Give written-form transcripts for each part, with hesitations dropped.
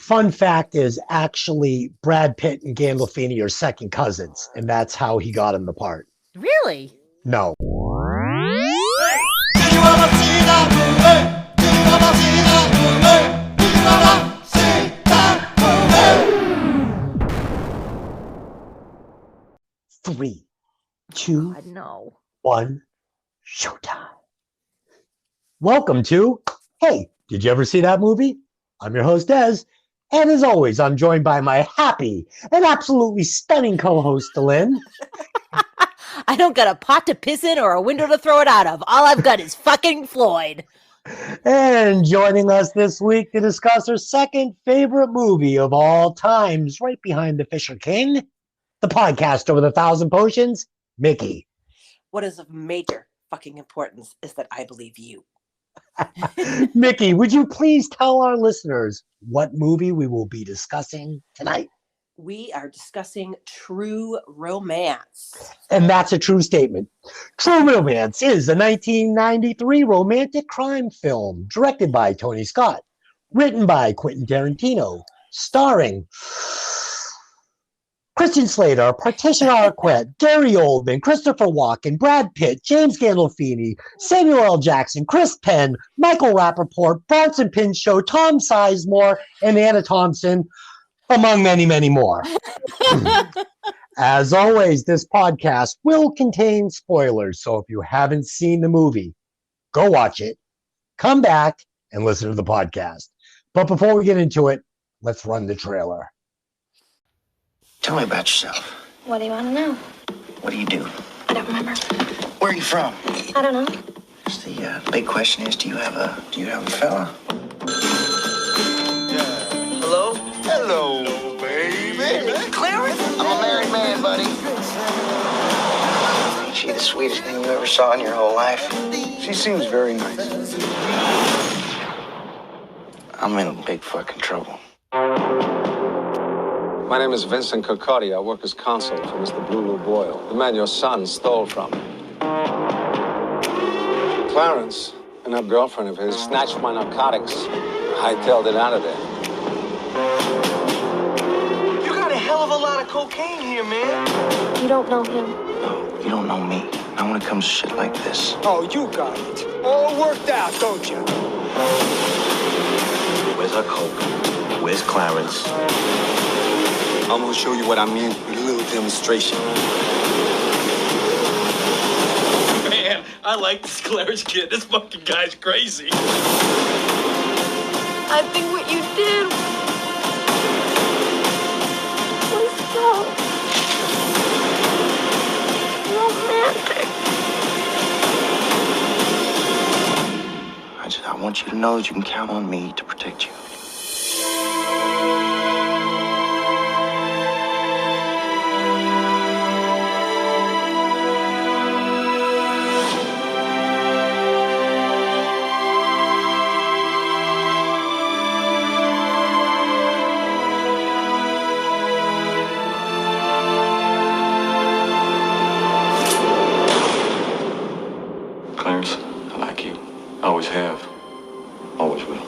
Fun fact is actually Brad Pitt and Gandolfini are second cousins, and that's how he got him the part. Really? No. Do you wanna see that movie? Do you wanna see that movie? Do you wanna see that movie? 3, 2, God, no. 1, showtime. Welcome to Hey, did you ever see that movie? I'm your host, Des, and as always, I'm joined by my happy and absolutely stunning co-host, Delynn. I don't got a pot to piss in or a window to throw it out of. All I've got is fucking Floyd. And joining us this week to discuss her second favorite movie of all times, right behind The Fisher King, the podcast over the 1,000 potions, Mickey. What is of major fucking importance is that I believe you. Mickey, would you please tell our listeners what movie we will be discussing tonight? We are discussing True Romance. And that's a true statement. True Romance is a 1993 romantic crime film directed by Tony Scott, written by Quentin Tarantino, starring Christian Slater, Patricia Arquette, Gary Oldman, Christopher Walken, Brad Pitt, James Gandolfini, Samuel L. Jackson, Chris Penn, Michael Rappaport, Bronson Pinchot, Tom Sizemore, and Anna Thompson, among many, many more. As always, this podcast will contain spoilers, so if you haven't seen the movie, go watch it, come back, and listen to the podcast. But before we get into it, let's run the trailer. Tell me about yourself. What do you want to know? What do you do? I don't remember. Where are you from? I don't know. Just the big question is, do you have a fella? Hello? Hello, baby. Clarence? I'm a married man, buddy. Ain't she the sweetest thing you ever saw in your whole life? She seems very nice. I'm in big fucking trouble. My name is Vincent Kirkcaldy. I work as consul for Mr. Blue Boyle, the man your son stole from. Clarence and that girlfriend of his snatched my narcotics. Hightailed it out of there. You got a hell of a lot of cocaine here, man. You don't know him. No, you don't know me. Not when it comes to shit like this. Oh, you got it. All worked out, don't you? Where's our coke? Where's Clarence? I'm gonna show you what I mean with a little demonstration. Man, I like this Clarence kid. This fucking guy's crazy. I think what you did was so romantic. I want you to know that you can count on me to protect you. Clarence, I like you. Always have. Always will.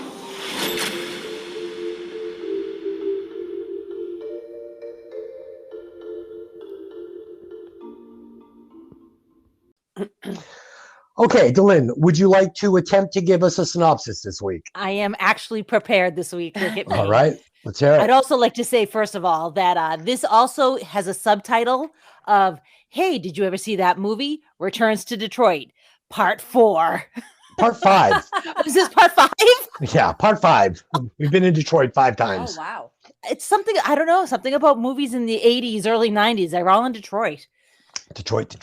Okay, Delynn, would you like to attempt to give us a synopsis this week? I am actually prepared this week. Look at me. All right, let's hear it. I'd also like to say, first of all, that this also has a subtitle of, Hey, did you ever see that movie? Returns to Detroit, Part 4. Part 5. Is this Part 5? Yeah, Part 5. We've been in Detroit 5 times. Oh, wow. It's something, I don't know, something about movies in the 80s, early 90s. They're all in Detroit. Detroit.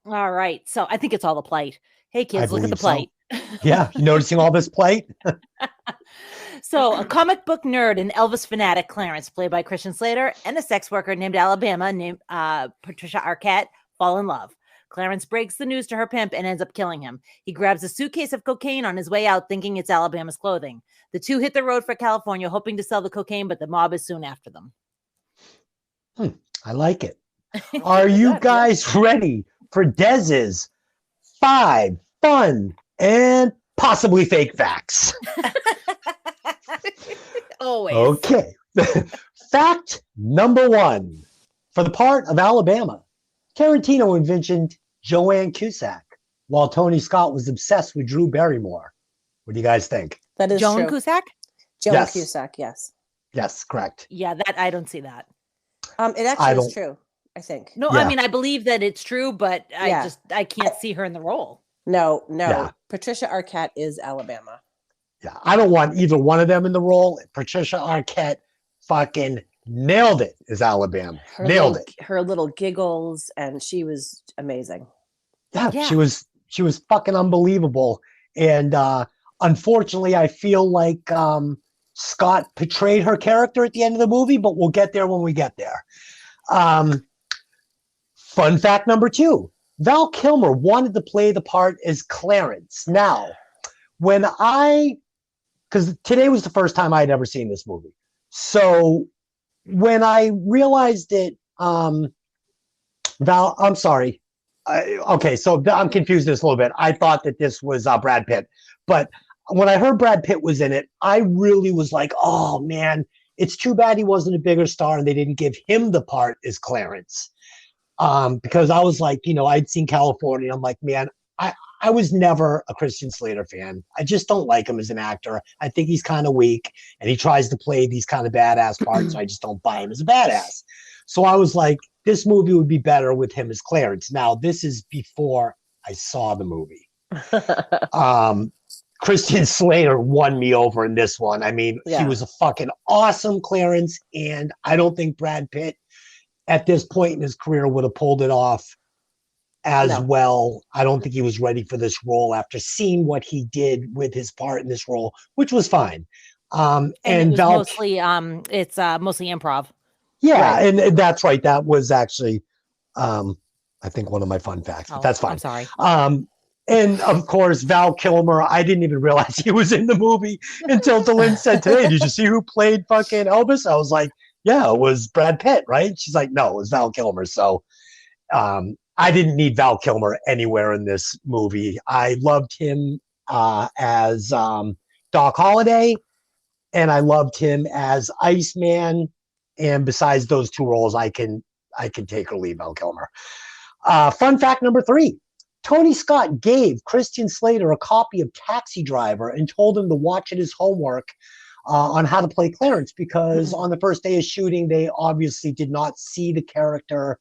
All right. So I think it's all the plate. Hey, kids, look at the believe plate. Yeah, you noticing all this plate? So a comic book nerd and Elvis fanatic, Clarence, played by Christian Slater, and a sex worker named Alabama, named Patricia Arquette, fall in love. Clarence breaks the news to her pimp and ends up killing him. He grabs a suitcase of cocaine on his way out, thinking it's Alabama's clothing. The two hit the road for California, hoping to sell the cocaine, but the mob is soon after them. I like it. Are you guys ready for Dez's 5 fun and possibly fake facts? Always. Okay. Fact number 1. For the part of Alabama, Tarantino envisioned Joanne Cusack, while Tony Scott was obsessed with Drew Barrymore. What do you guys think? That is Joan true. Cusack? Joan Yes. Cusack, yes. Yes, correct. Yeah, that I don't see that. It actually is true, I think. No, Yeah. I mean I believe that it's true, but Yeah. I can't see her in the role. No. Yeah. Patricia Arquette is Alabama. Yeah, I don't want either one of them in the role. Patricia Arquette fucking nailed it as Alabama. Nailed it. Her little giggles, and she was amazing. Yeah, Yeah. she was fucking unbelievable. And unfortunately, I feel like Scott portrayed her character at the end of the movie, but we'll get there when we get there. Fun fact number 2. Val Kilmer wanted to play the part as Clarence. Now, because today was the first time I'd ever seen this movie. So when I realized it, I'm sorry. Okay, so I'm confused this a little bit. I thought that this was Brad Pitt. But when I heard Brad Pitt was in it, I really was like, oh, man, it's too bad he wasn't a bigger star and they didn't give him the part as Clarence. Because I was like, I'd seen California. I'm like, man, I was never a Christian Slater fan. I just don't like him as an actor. I think he's kind of weak, and he tries to play these kind of badass parts. So I just don't buy him as a badass. So I was like, this movie would be better with him as Clarence. Now, this is before I saw the movie. Christian Slater won me over in this one. I mean, he was a fucking awesome Clarence, and I don't think Brad Pitt at this point in his career would have pulled it off as well. I don't think he was ready for this role after seeing what he did with his part in this role, which was fine. And it was Val, mostly it's mostly improv. yeah, right. And that's right. That was actually, I think, one of my fun facts. But that's fine. I'm sorry. And of course, Val Kilmer, I didn't even realize he was in the movie until Delynn said today, did you see who played fucking Elvis? I was like, yeah, it was Brad Pitt, right? She's like, no, it was Val Kilmer. So I didn't need Val Kilmer anywhere in this movie. I loved him as Doc Holliday, and I loved him as Iceman. And besides those 2 roles, I can take or leave Val Kilmer. Fun fact number 3. Tony Scott gave Christian Slater a copy of Taxi Driver and told him to watch it as homework on how to play Clarence, because on the first day of shooting, they obviously did not see the character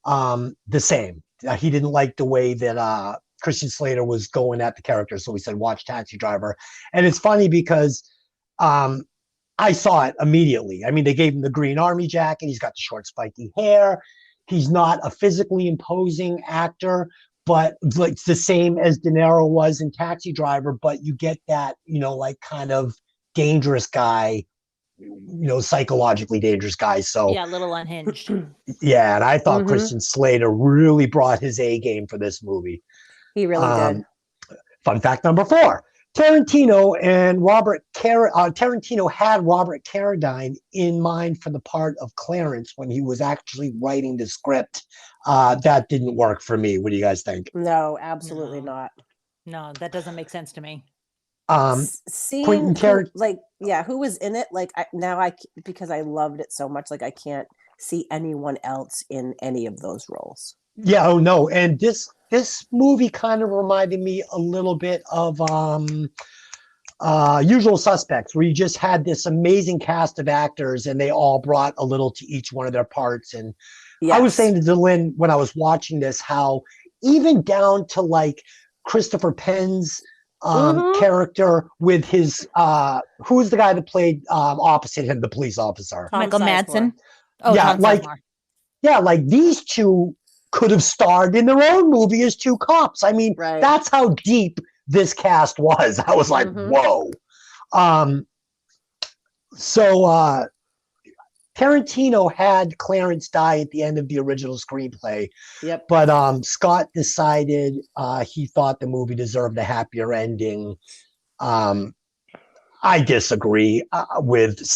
the same. He didn't like the way that Christian Slater was going at the character, so he said, watch Taxi Driver. And it's funny because I saw it immediately. I mean, they gave him the green army jacket. He's got the short, spiky hair. He's not a physically imposing actor, but like it's the same as De Niro was in Taxi Driver, but you get that, like kind of dangerous guy, psychologically dangerous guy. So yeah, a little unhinged. Yeah, and I thought Christian Slater really brought his A game for this movie. He really did. Fun fact number 4. Tarantino had Robert Carradine in mind for the part of Clarence when he was actually writing the script. That didn't work for me. What do you guys think? No, absolutely not. No, that doesn't make sense to me. Seeing who was in it, because I loved it so much, I can't see anyone else in any of those roles. Yeah, oh no. And this movie kind of reminded me a little bit of Usual Suspects, where you just had this amazing cast of actors and they all brought a little to each one of their parts. And I was saying to Delynn when I was watching this, how even down to Christopher Penn's character with his who's the guy that played opposite him, the police officer, Michael Madsen. These 2 could have starred in their own movie as 2 cops. I mean, that's how deep this cast was. I was like, whoa. So Tarantino had Clarence die at the end of the original screenplay. Yep. But Scott decided he thought the movie deserved a happier ending. I disagree with with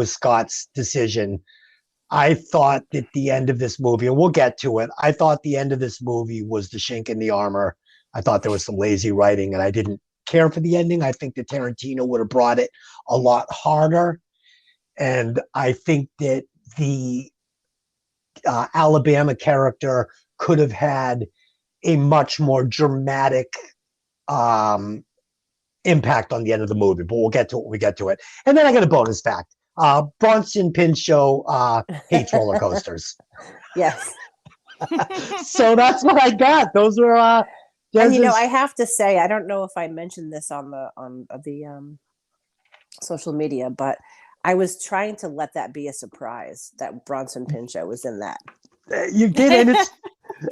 Scott's decision. I thought that the end of this movie, and we'll get to it, I thought the end of this movie was the chink in the armor. I thought there was some lazy writing, and I didn't care for the ending. I think that Tarantino would have brought it a lot harder. And I think that the Alabama character could have had a much more dramatic impact on the end of the movie. But we'll get to it when we get to it. And then I got a bonus fact. Bronson Pinchot hates roller coasters. Yes. So that's what I got. Those were and I have to say, I don't know if I mentioned this on the social media, but I was trying to let that be a surprise that Bronson Pinchot was in that. You did,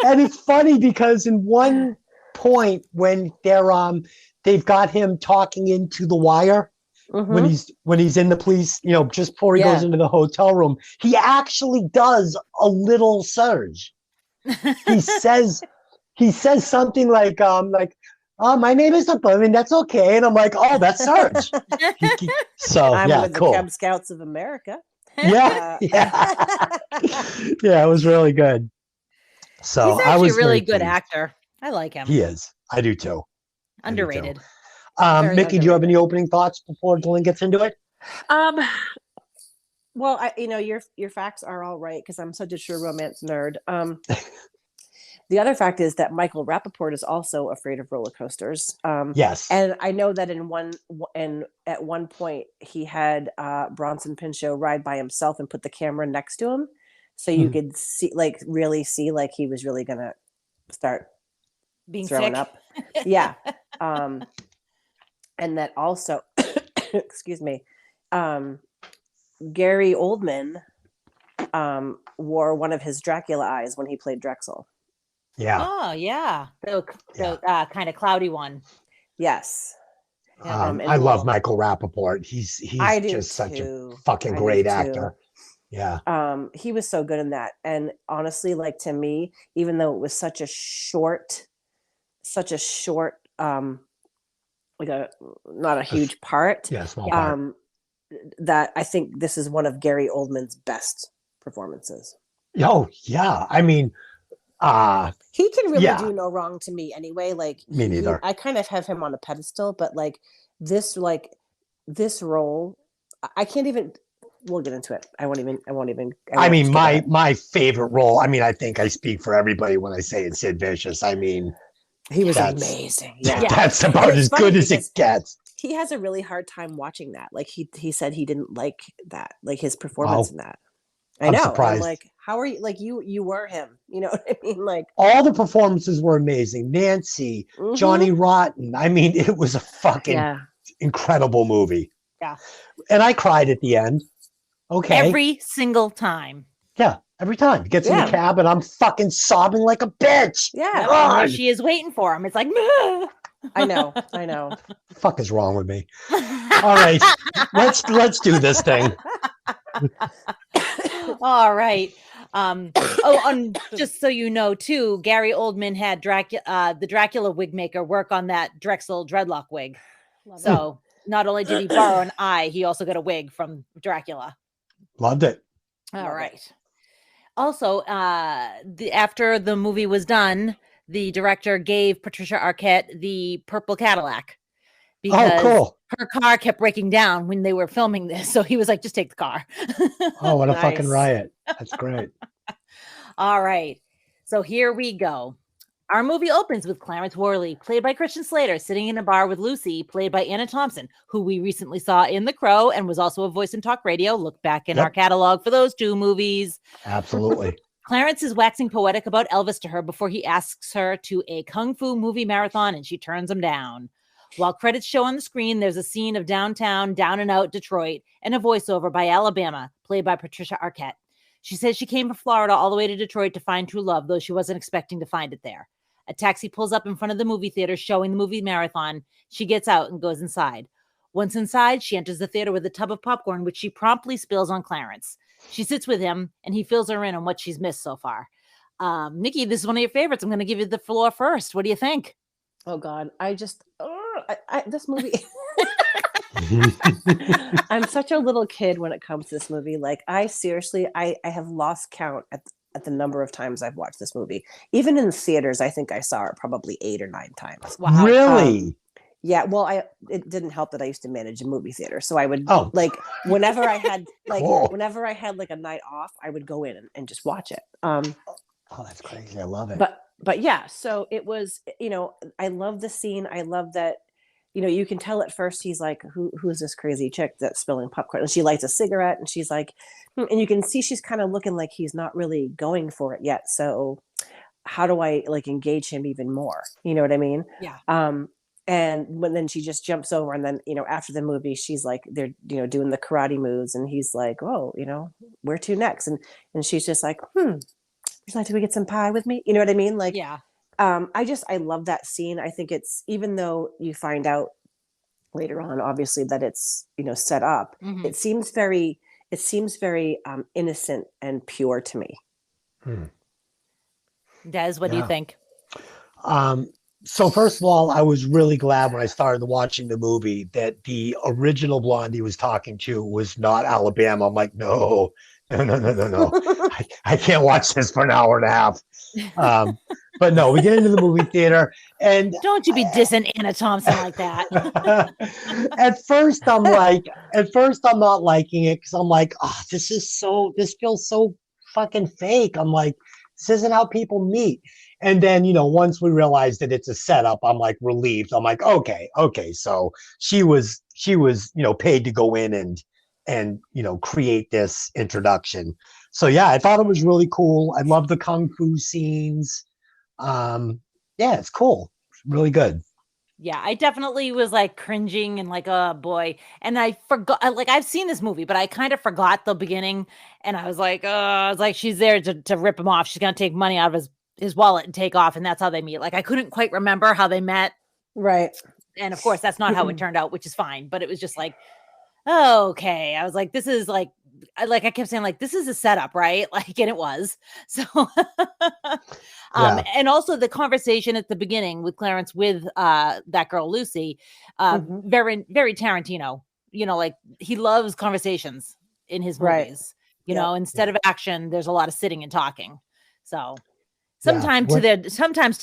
and it's funny because in one point when they've got him talking into the wire when he's in the police, just before he goes into the hotel room, he actually does a little surge. He says something like oh, my name is that's okay. And I'm like, oh, that's Surge. So I'm with cool. the Cub Scouts of America. Yeah. Yeah, it was really good. So he's actually a really good actor. I like him. He is. I do too. Underrated. Mickey, do you have any opening thoughts before Dylan gets into it? Well, your facts are all right because I'm such a true romance nerd. The other fact is that Michael Rappaport is also afraid of roller coasters. Yes, and I know that at one point he had Bronson Pinchot ride by himself and put the camera next to him, so you could see, really see, he was really gonna start being throwing sick. up. Yeah, and that also, excuse me, Gary Oldman wore one of his Dracula eyes when he played Drexel. Yeah. Oh, yeah. The kind of cloudy one. Yes. I love Michael Rappaport. He's just such a fucking great actor. Yeah. He was so good in that. And honestly, to me, even though it was such a short, not a huge part. Yeah, small part. That I think this is one of Gary Oldman's best performances. Oh, yeah. I mean, he can really do no wrong to me anyway. Me neither. I kind of have him on a pedestal, but this role, I can't even. We'll get into it. I won't even. I mean, my favorite role. I mean, I think I speak for everybody when I say it's Sid Vicious. I mean, he was amazing. Yeah, that's about as good as it gets. He has a really hard time watching that. He said he didn't like that, his performance in that. I'm surprised. I'm how are you? You were him. You know what I mean? All the performances were amazing. Nancy, Johnny Rotten. I mean, it was a fucking incredible movie. Yeah. And I cried at the end. Okay. Every single time. Yeah. Every time. He gets in the cab and I'm fucking sobbing like a bitch. Yeah. She is waiting for him. It's like, I know. The fuck is wrong with me? All right. Let's do this thing. All right. Just so you know, too, Gary Oldman had the Dracula wig maker work on that Drexel dreadlock wig. So not only did he borrow an eye, he also got a wig from Dracula. Loved it. All right. Also, after the movie was done, the director gave Patricia Arquette the purple Cadillac because her car kept breaking down when they were filming this. So he was like, just take the car. Oh, what a fucking riot. That's great. All right. So here we go. Our movie opens with Clarence Worley, played by Christian Slater, sitting in a bar with Lucy, played by Anna Thompson, who we recently saw in The Crow and was also a voice in talk radio. Look back in our catalog for those two movies. Absolutely. Clarence is waxing poetic about Elvis to her before he asks her to a kung fu movie marathon, and she turns him down. While credits show on the screen, there's a scene of downtown, down and out Detroit, and a voiceover by Alabama, played by Patricia Arquette. She says she came from Florida all the way to Detroit to find true love, though she wasn't expecting to find it there. A taxi pulls up in front of the movie theater showing the movie marathon. She gets out and goes inside. Once inside, she enters the theater with a tub of popcorn, which she promptly spills on Clarence. She sits with him, and he fills her in on what she's missed so far. Nikki, this is one of your favorites. I'm going to give you the floor first. What do you think? Oh, God. This movie... I'm such a little kid when it comes to this movie. I seriously, I have lost count at the number of times I've watched this movie. Even in the theaters, I think I saw it probably 8 or 9 times. Wow. Really? Yeah, well, it didn't help that I used to manage a movie theater, so I would Oh. like whenever I had Cool. whenever I had like a night off, I would go in and just watch it. Oh, that's crazy. I love it. But yeah, so it was, I love the scene. I love that, you can tell at first he's like, who's this crazy chick that's spilling popcorn? And she lights a cigarette and she's like, and you can see she's kind of looking like he's not really going for it yet. So how do I like engage him even more? You know what I mean? Yeah. And then she just jumps over, and then after the movie, she's like, they're doing the karate moves, and he's like, oh, where to next? And she's just like, would you like to get some pie with me? You know what I mean? Like, Yeah. I love that scene. I think it's, even though you find out later on, obviously, that it's set up, Mhm. it seems very innocent and pure to me. Des, what do you think? So first of all, I was really glad when I started watching the movie that the original blonde he was talking to was not Alabama. I'm like, no. I can't watch this for an hour and a half. But no, we get into the movie theater, and Don't you be dissing Anna Thompson like that. at first I'm not liking it because I'm like, oh, this feels so fucking fake. I'm like, this isn't how people meet. And then, once we realized that it's a setup, I'm like relieved. I'm like, okay. So she was, paid to go in and create this introduction. So yeah, I thought it was really cool. I love the kung fu scenes. Yeah, it's cool. Really good. Yeah, I definitely was like cringing and like, oh boy. And I forgot, like, I've seen this movie, but I kind of forgot the beginning. And I was like, she's there to rip him off. She's going to take money out of his wallet and take off. And that's how they meet. Like, I couldn't quite remember how they met. Right. And of course, that's not how it turned out, which is fine. But it was just like, oh, okay. I was like, this is like, I kept saying like, this is a setup, right? Like, and it was. So, and also the conversation at the beginning with Clarence with that girl, Lucy, very, very Tarantino, like he loves conversations in his movies, instead of action, there's a lot of sitting and talking. So sometimes to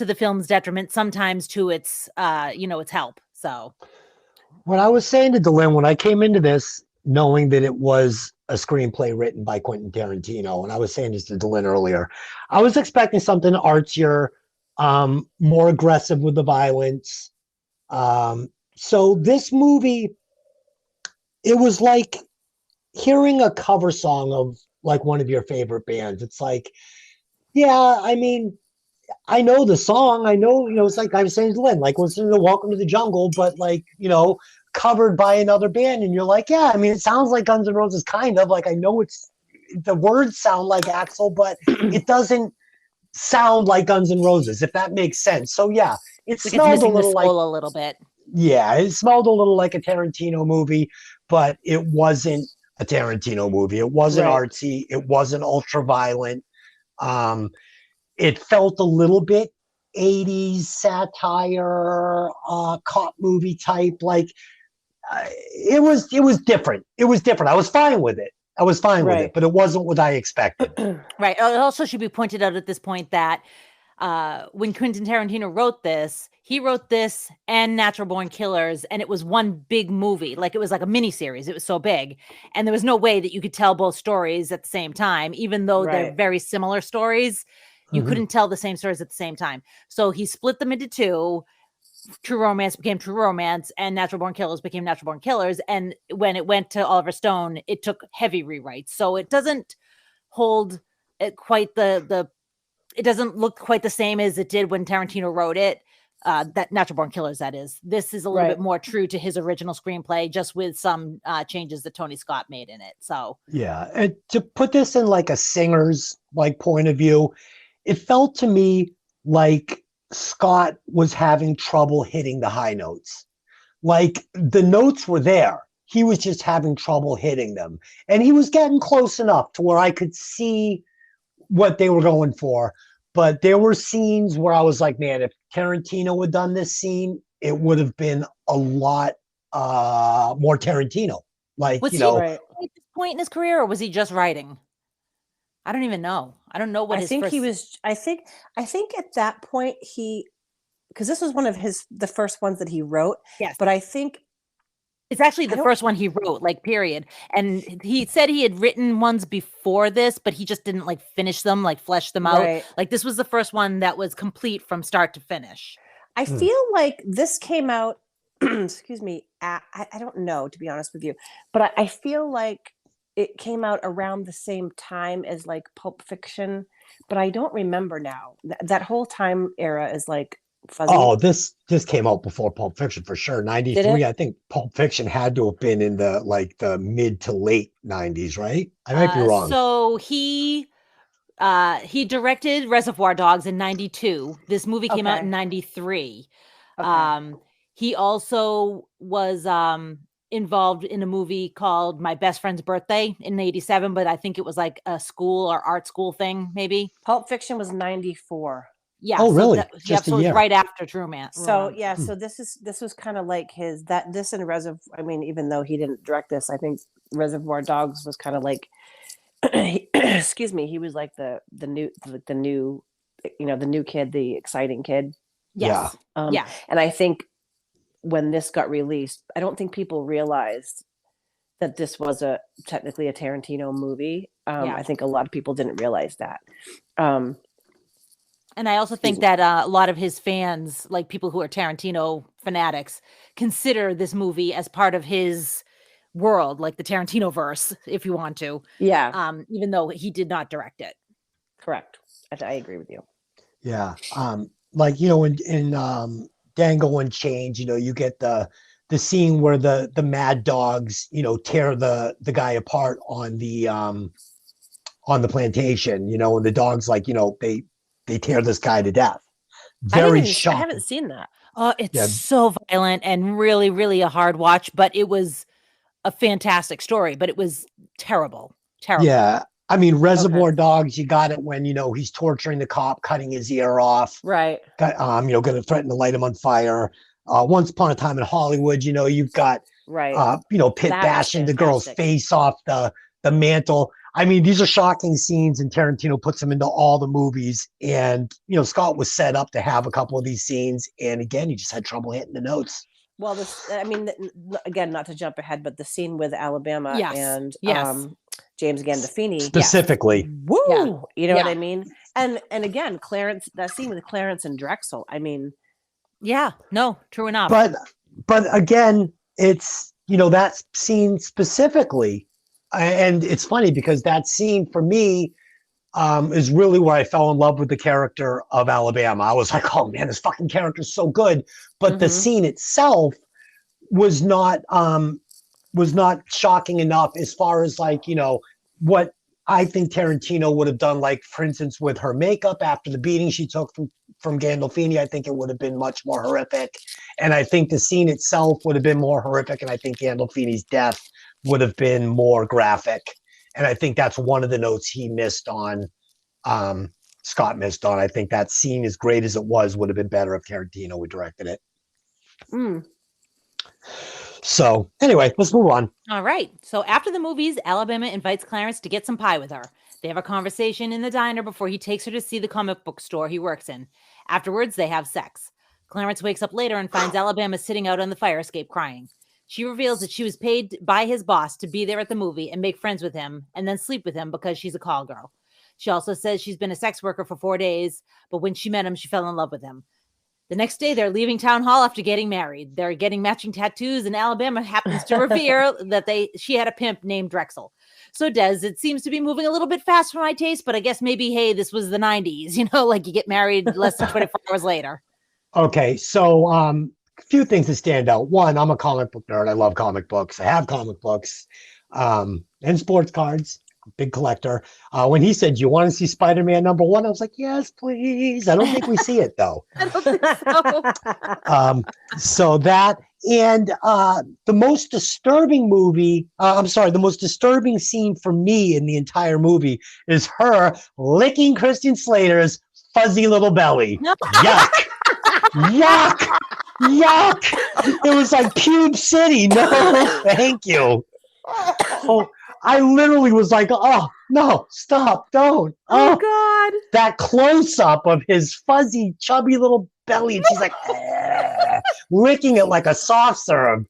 the film's detriment, sometimes to its, its help. So what I was saying to Delin when I came into this, knowing that it was a screenplay written by Quentin Tarantino, and I was saying this to Delin earlier, I was expecting something artsier, more aggressive with the violence. So this movie, it was like hearing a cover song of like one of your favorite bands. It's like, yeah, I mean, I know the song. I know, it's like I was saying to Lynn, like listening to Welcome to the Jungle, but like, covered by another band. And you're like, yeah, I mean, it sounds like Guns N' Roses, kind of. Like, I know the words sound like Axl, but it doesn't sound like Guns N' Roses, if that makes sense. So yeah, it smelled a little like a little bit. Yeah, it smelled a little like a Tarantino movie, but it wasn't a Tarantino movie. It wasn't artsy. It wasn't ultra violent. It felt a little bit 80s satire, cop movie type. Like it was different. It was different. I was fine with it. With it, but it wasn't what I expected. Right. It also should be pointed out at this point that when Quentin Tarantino wrote this, he wrote this and Natural Born Killers, and it was one big movie. Like it was like a mini series. It was so big, and there was no way that you could tell both stories at the same time, even though they're very similar stories. You couldn't tell the same stories at the same time. So he split them into two. True Romance became True Romance, and Natural Born Killers became Natural Born Killers. And when it went to Oliver Stone, it took heavy rewrites. So it doesn't hold quite it doesn't look quite the same as it did when Tarantino wrote it. That Natural Born Killers, that is. This is a little bit more true to his original screenplay, just with some changes that Tony Scott made in it. So yeah, and to put this in like a singer's like point of view, it felt to me like Scott was having trouble hitting the high notes. Like the notes were there. He was just having trouble hitting them. And he was getting close enough to where I could see what they were going for. But there were scenes where I was like, man, if Tarantino had done this scene, it would have been a lot more Tarantino. Like, was he at this point in his career, or was he just writing? I don't even know. I don't know what I think at that point because this was one of the first ones that he wrote. Yes. But I think it's actually the first one he wrote, like, period. And he said he had written ones before this, but he just didn't like finish them, like flesh them out. Right. Like this was the first one that was complete from start to finish. I feel like this came out, excuse me, I don't know, to be honest with you, but I feel like it came out around the same time as like Pulp Fiction, but I don't remember now. That whole time era is like fuzzy. Oh, this came out before Pulp Fiction for sure. 93. I think Pulp Fiction had to have been in the mid to late 90s, right? I might be wrong. So he directed Reservoir Dogs in 92. This movie came out in 93. Okay. He also was involved in a movie called My Best Friend's Birthday in 87, but I think it was like a school or art school thing, maybe. Pulp Fiction was 94. Yeah. Oh, really? So it was right after True Man. So yeah, so this was kind of like this and Reservoir. I mean, even though he didn't direct this, I think Reservoir Dogs was kind of like, excuse me, he was like the new, you know, the new kid, the exciting kid. Yes. Yeah. And I think when this got released, I don't think people realized that this was technically a Tarantino movie. I think a lot of people didn't realize that. And I also think that a lot of his fans, like people who are Tarantino fanatics, consider this movie as part of his world, like the Tarantino verse, if you want to. Yeah. Even though he did not direct it. Correct. I agree with you. Yeah. Like, you know, in Django Unchained, you know, you get the scene where the mad dogs, you know, tear the guy apart on the plantation, you know, and the dogs, like, you know, they tear this guy to death. Very shocking. I haven't seen that. Oh, it's so violent and really, really a hard watch, but it was a fantastic story, but it was terrible. Yeah. I mean, Reservoir Dogs, you got it when, you know, he's torturing the cop, cutting his ear off. Right. You know, going to threaten to light him on fire. Once Upon a Time in Hollywood, you know, you've got, you know, Pitt bashing the girl's face off the mantle. I mean, these are shocking scenes, and Tarantino puts them into all the movies. And, you know, Scott was set up to have a couple of these scenes. And again, he just had trouble hitting the notes. Well, again, not to jump ahead, but the scene with Alabama and James Gandolfini. Specifically. Woo! Yeah. You know what I mean? And again, Clarence, that scene with Clarence and Drexel, I mean. Yeah, no, true enough. But again, it's, you know, that scene specifically, and it's funny because that scene for me is really where I fell in love with the character of Alabama. I was like, oh man, this fucking character is so good. But the scene itself was not shocking enough as far as, like, you know, what I think Tarantino would have done, like, for instance, with her makeup after the beating she took from Gandolfini. I think it would have been much more horrific. And I think the scene itself would have been more horrific. And I think Gandolfini's death would have been more graphic. And I think that's one of the notes he missed on, Scott missed on. I think that scene, as great as it was, would have been better if Tarantino had directed it. So anyway, let's move on. All right. So after the movies, Alabama invites Clarence to get some pie with her. They have a conversation in the diner before he takes her to see the comic book store he works in. Afterwards, they have sex. Clarence wakes up later and finds Alabama sitting out on the fire escape crying. She reveals that she was paid by his boss to be there at the movie and make friends with him and then sleep with him because she's a call girl. She also says she's been a sex worker for 4 days, but when she met him, she fell in love with him. The next day, they're leaving town hall after getting married. They're getting matching tattoos, and Alabama happens to reveal that she had a pimp named Drexel. So, Des, it seems to be moving a little bit fast for my taste, but I guess maybe, hey, this was the 90s, you know, like you get married less than 24 hours later. Okay, so a few things that stand out. One, I'm a comic book nerd. I love comic books. I have comic books and sports cards. Big collector. When he said, "You want to see Spider-Man #1?" I was like, "Yes, please." I don't think we see it though. I don't think so. So that, and the most disturbing the most disturbing scene for me in the entire movie is her licking Christian Slater's fuzzy little belly. No. Yuck. Yuck. Yuck. It was like Pube City. No, thank you. I literally was like, oh, no, stop, don't. Oh, Oh, God. that close-up of his fuzzy, chubby little belly, and she's like, licking it like a soft serve.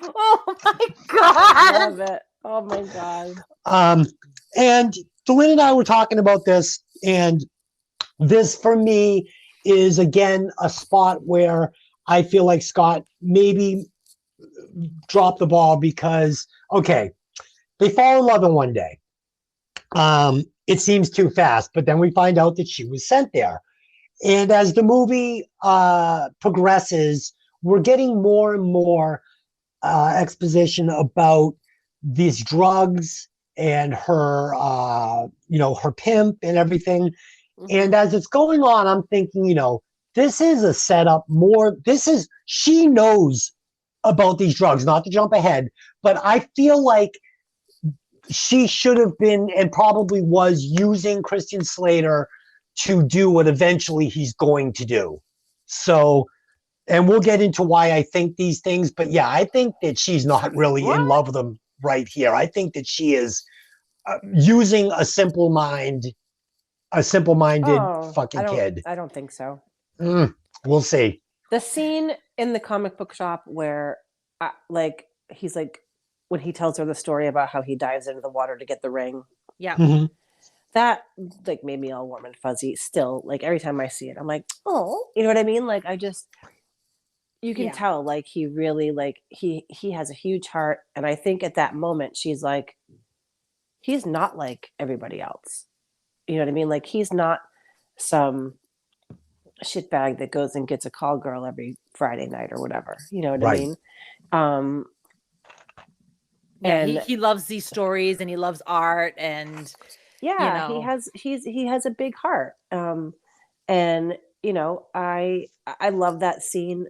Oh, my I God. love it. Oh my God. And Delyn and I were talking about this, and this for me is again a spot where I feel like Scott maybe dropped the ball because, okay, they fall in love in one day. It seems too fast, but then we find out that she was sent there. And as the movie progresses, we're getting more and more exposition about these drugs and her, her pimp and everything. And as it's going on, I'm thinking, this is a setup more. She knows about these drugs, not to jump ahead, but I feel like she should have been and probably was using Christian Slater to do what eventually he's going to do. So, and we'll get into why I think these things, but yeah, I think that she's not really in love with him right here. I think that she is using a simple-minded fucking kid. I don't think so. We'll see. The scene in the comic book shop where, he's like, when he tells her the story about how he dives into the water to get the ring. Yeah. Mm-hmm. That made me all warm and fuzzy. Still, every time I see it, I'm like, oh, you know what I mean? You can tell, he really, he has a huge heart. And I think at that moment, she's like, he's not like everybody else. You know what I mean? He's not some shitbag that goes and gets a call girl every Friday night or whatever. You know what I mean? And he loves these stories and he loves art and he has a big heart. And I love that scene.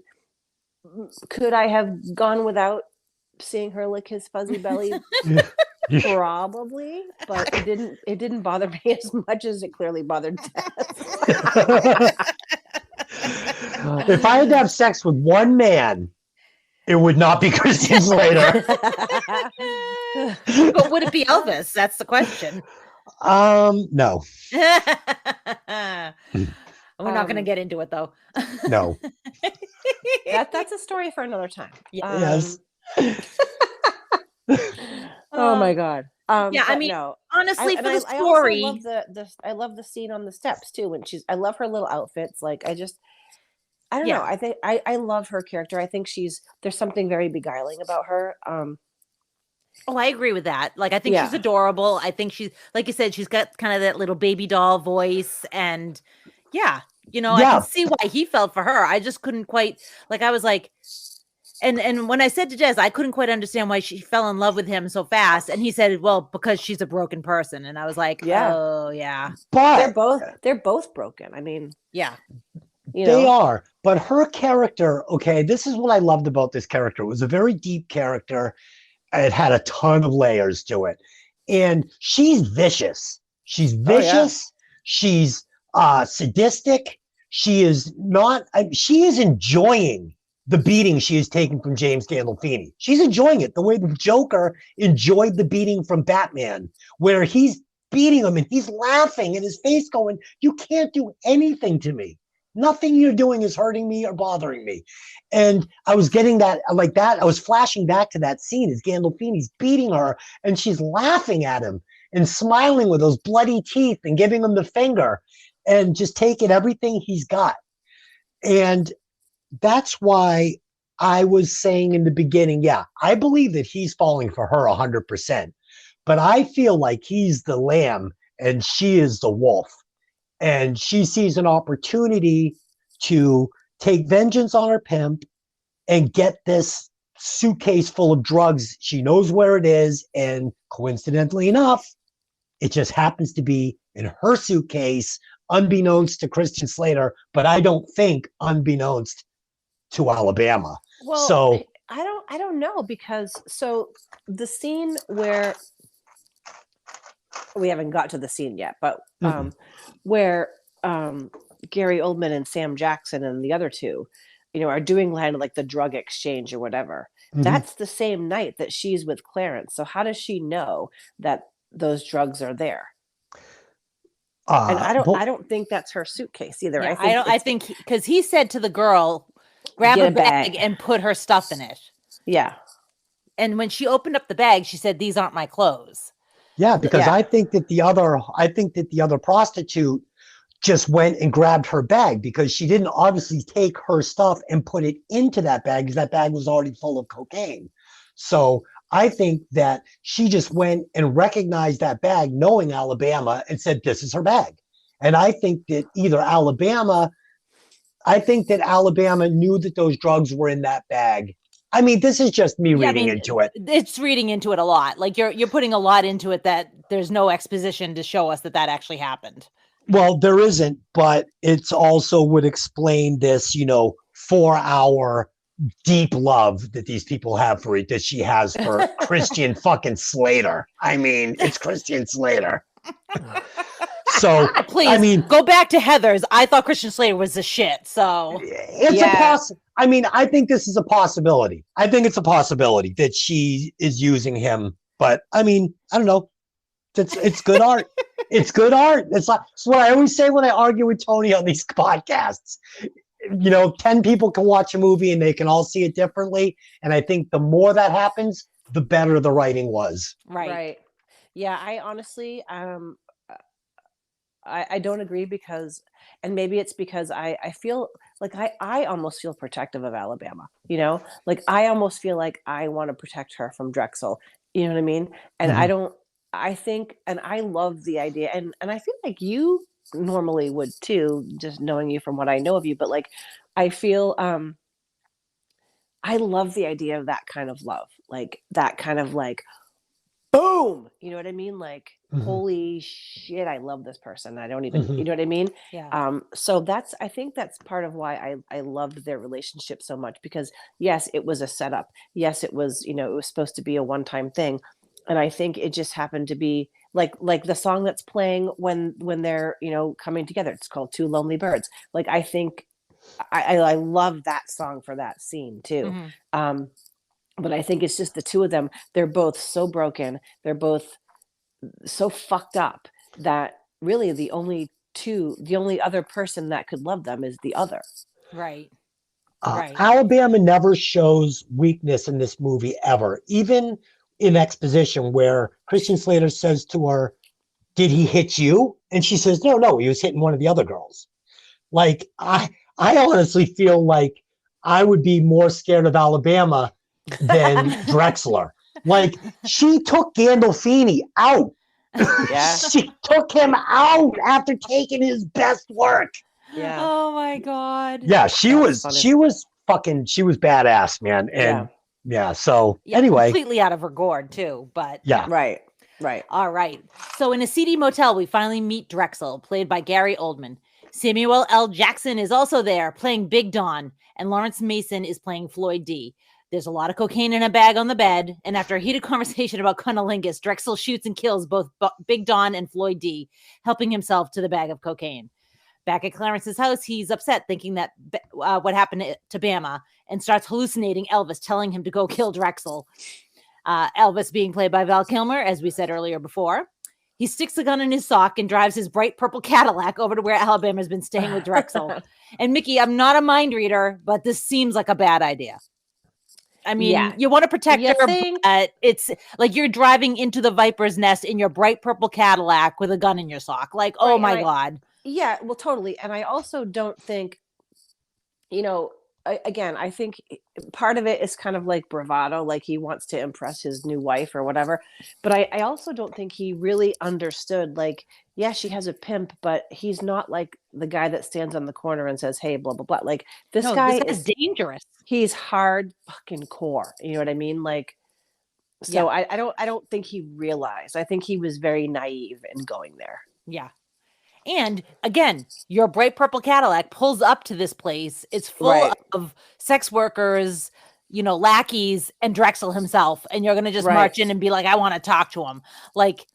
Could I have gone without seeing her lick his fuzzy belly? Probably, but it didn't bother me as much as it clearly bothered Tess. If I had to have sex with one man, it would not be Christian Slater. But would it be Elvis? That's the question. No. We're not going to get into it, though. No. That's a story for another time. Yes. Oh my God. No. Honestly, for the story, I love the scene on the steps too. When I love her little outfits. I don't know. I think I love her character. I think there's something very beguiling about her. Oh, I agree with that. I think she's adorable. I think she's, like you said, she's got kind of that little baby doll voice. And I can see why he felt for her. I just couldn't quite, I was like, and when I said to Jez, I couldn't quite understand why she fell in love with him so fast. And he said, well, because she's a broken person. And I was like, oh, yeah. But they're both broken. I mean, yeah. They are. But her character, okay, this is what I loved about this character. It was a very deep character. It had a ton of layers to it. And she's vicious. She's vicious. She's sadistic. She is enjoying the beating she is taking from James Gandolfini. She's enjoying it the way the Joker enjoyed the beating from Batman, where he's beating him and he's laughing and his face going, you can't do anything to me. Nothing you're doing is hurting me or bothering me. And I was getting that, I was flashing back to that scene as Gandolfini's beating her and she's laughing at him and smiling with those bloody teeth and giving him the finger and just taking everything he's got. And that's why I was saying in the beginning, I believe that he's falling for her 100%. But I feel like he's the lamb and she is the wolf. And she sees an opportunity to take vengeance on her pimp and get this suitcase full of drugs. She knows where it is. And coincidentally enough, it just happens to be in her suitcase, unbeknownst to Christian Slater, but I don't think unbeknownst to Alabama. Well, so I don't know, because the scene where we haven't got to the scene yet, but where Gary Oldman and Sam Jackson and the other two, are doing kind of the drug exchange or whatever. That's the same night that she's with Clarence. So how does she know that those drugs are there? And I don't think that's her suitcase either. Yeah, I think because he said to the girl, grab Get a bag and put her stuff in it. Yeah. And when she opened up the bag, she said, "These aren't my clothes." Yeah, because I think that the other prostitute just went and grabbed her bag because she didn't obviously take her stuff and put it into that bag because that bag was already full of cocaine. So I think that she just went and recognized that bag knowing Alabama and said, this is her bag. And I think that Alabama knew that those drugs were in that bag. I mean, this is just me reading into it. It's reading into it a lot. Like you're putting a lot into it that there's no exposition to show us that actually happened. Well, there isn't, but it's also would explain this, 4-hour deep love that these people have for it, that she has for Christian fucking Slater. I mean, it's Christian Slater. So please, I mean, go back to Heather's. I thought Christian Slater was the shit. So I think this is a possibility. I think it's a possibility that she is using him, but I mean, I don't know. It's good art. It's good art. It's what I always say when I argue with Tony on these podcasts. 10 people can watch a movie and they can all see it differently. And I think the more that happens, the better the writing was. Right. Yeah, I honestly, I don't agree because, and maybe it's because I feel like I almost feel protective of Alabama, like I almost feel like I want to protect her from Drexel. You know what I mean? And I think, and I love the idea, and I feel like you normally would too, just knowing you from what I know of you, but like, I feel, I love the idea of that kind of love, like that kind of like, boom, you know what I mean? Like, holy shit, I love this person. I don't even, you know what I mean? Yeah. So I think that's part of why I loved their relationship so much, because yes, it was a setup. Yes, it was, it was supposed to be a one-time thing. And I think it just happened to be like the song that's playing when they're, coming together. It's called Two Lonely Birds. Like, I think I love that song for that scene too. But I think it's just the two of them. They're both so broken. They're both so fucked up that really the only other person that could love them is the other. Right. Alabama never shows weakness in this movie ever, even in exposition where Christian Slater says to her, "Did he hit you?" And she says, no, he was hitting one of the other girls. Like, I honestly feel like I would be more scared of Alabama than Drexler. Like, she took Gandolfini out. Yeah. She took him out after taking his best work. Yeah. Oh my God. Yeah, she was badass, man. And so anyway. Completely out of her gourd too, but. Yeah. Right. All right. So in a seedy motel, we finally meet Drexel, played by Gary Oldman. Samuel L. Jackson is also there, playing Big Don, and Lawrence Mason is playing Floyd D. There's a lot of cocaine in a bag on the bed, and after a heated conversation about cunnilingus, Drexel shoots and kills both Big Don and Floyd D, helping himself to the bag of cocaine. Back at Clarence's house, he's upset, thinking that what happened to Bama, and starts hallucinating Elvis, telling him to go kill Drexel. Elvis being played by Val Kilmer, as we said earlier before. He sticks the gun in his sock and drives his bright purple Cadillac over to where Alabama's been staying with Drexel. And Mickey, I'm not a mind reader, but this seems like a bad idea. I mean, you want to protect her, but it's like you're driving into the Viper's nest in your bright purple Cadillac with a gun in your sock. Like, oh my God. Yeah, well, totally. And I also don't think, again, I think part of it is kind of like bravado, like he wants to impress his new wife or whatever. But I also don't think he really understood, like, yeah, she has a pimp, but he's not like the guy that stands on the corner and says, hey, blah, blah, blah. Like, this guy is dangerous. He's hard fucking core. You know what I mean? Like, so I don't think he realized. I think he was very naive in going there. Yeah. And again, your bright purple Cadillac pulls up to this place. It's full of sex workers, lackeys, and Drexel himself. And you're going to just march in and be like, I want to talk to him. Like,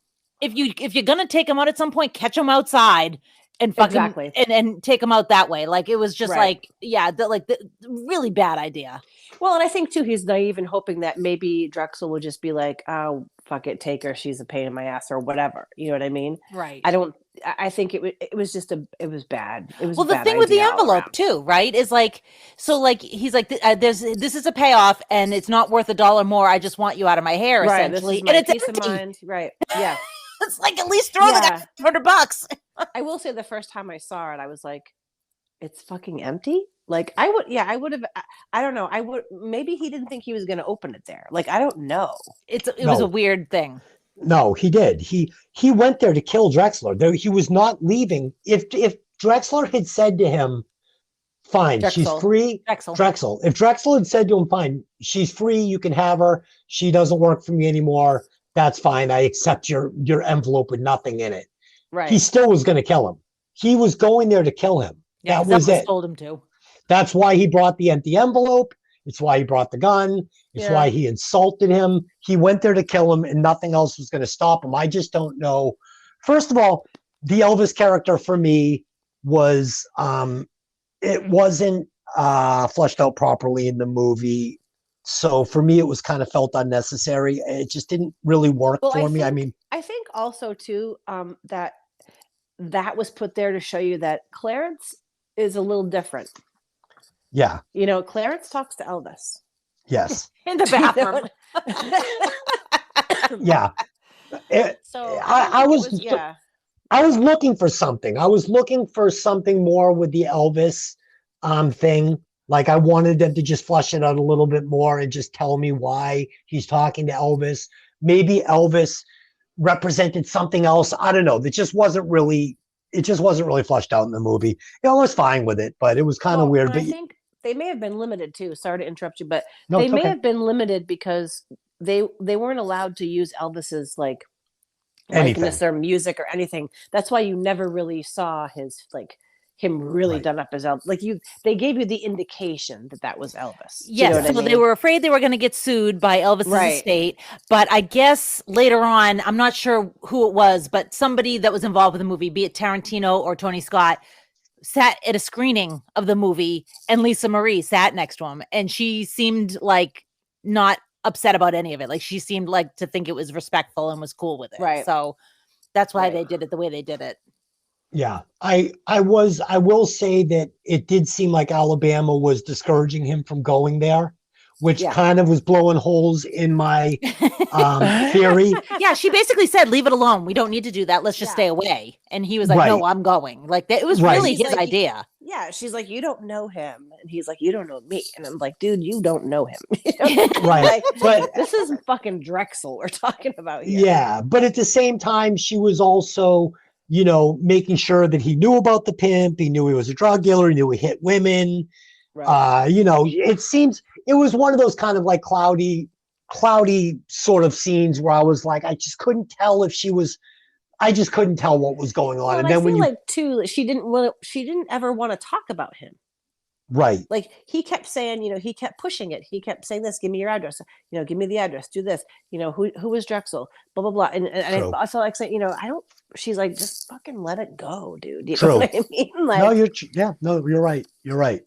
if you're going to take him out at some point, catch him outside and fucking Exactly. and take him out that way. Like it was just Right. the really bad idea. Well, and I think too, he's naive and hoping that maybe Drexel will just be like, "Oh, fuck it, take her. She's a pain in my ass," or whatever. You know what I mean? Right. I think it was just it was bad. It was Well, a the bad thing with the idea all envelope around. too, right? Is like, so like he's like, this is a payoff, and it's not worth $1 more. I just want you out of my hair, Right. This essentially, is and my it's peace empty. of mind. Right. Yeah. It's like at least throw the guy $100. I will say the first time I saw it, I was like, it's fucking empty. Like I would have. I don't know. I would maybe he didn't think he was going to open it there. Like I don't know. It was a weird thing. No, he did. He went there to kill Drexler. He was not leaving. If Drexler had said to him, "Fine, she's free," Drexel. If Drexel had said to him, "Fine, she's free. You can have her. She doesn't work for me anymore. That's fine. I accept your envelope with nothing in it." Right. He still was going to kill him. He was going there to kill him. Yeah, that was it. Told him to. That's why he brought the empty envelope. It's why he brought the gun. It's why he insulted him. He went there to kill him, and nothing else was going to stop him. I just don't know. First of all, the Elvis character for me was it wasn't fleshed out properly in the movie. So for me, it was kind of felt unnecessary. It just didn't really work for me. I think also too that was put there to show you that Clarence is a little different. Yeah. You know, Clarence talks to Elvis. Yes. In the bathroom. Yeah. So I was looking for something. I was looking for something more with the Elvis thing. Like I wanted them to just flesh it out a little bit more and just tell me why he's talking to Elvis. Maybe Elvis represented something else. I don't know. It just wasn't really fleshed out in the movie. I was fine with it, but it was kind of weird. But I think they may have been limited too. Sorry to interrupt you, but No, they it's may okay. have been limited because they weren't allowed to use Elvis's like Anything. likeness or music or anything. That's why you never really saw his like him really done up as Elvis. Like they gave you the indication that was Elvis. Yes, you know so they were afraid they were going to get sued by Elvis's estate. But I guess later on, I'm not sure who it was, but somebody that was involved with the movie, be it Tarantino or Tony Scott, sat at a screening of the movie, and Lisa Marie sat next to him, and she seemed like not upset about any of it. Like she seemed like to think it was respectful and was cool with it. Right. So that's why they did it the way they did it. Yeah, I will say that it did seem like Alabama was discouraging him from going there, which kind of was blowing holes in my theory. Yeah, she basically said, "Leave it alone. We don't need to do that. Let's just stay away." And he was like, "No, I'm going." Like it was really his idea. Yeah, she's like, "You don't know him," and he's like, "You don't know me," and I'm like, "Dude, you don't know him." Right, like, but this is fucking Drexel we're talking about here. Yeah, but at the same time, she was also, making sure that he knew about the pimp. He knew he was a drug dealer. He knew he hit women. Right. It seems it was one of those kind of like cloudy sort of scenes where I was like, I just couldn't tell I just couldn't tell what was going on. Well, and then I feel like too, she didn't ever want to talk about him. Right. Like he kept saying, he kept pushing it. He kept saying this, give me your address, give me the address, do this, who was Drexel, blah, blah, blah. And I felt like saying, she's like, just fucking let it go, dude. You know what I mean? Like, you're right. You're right.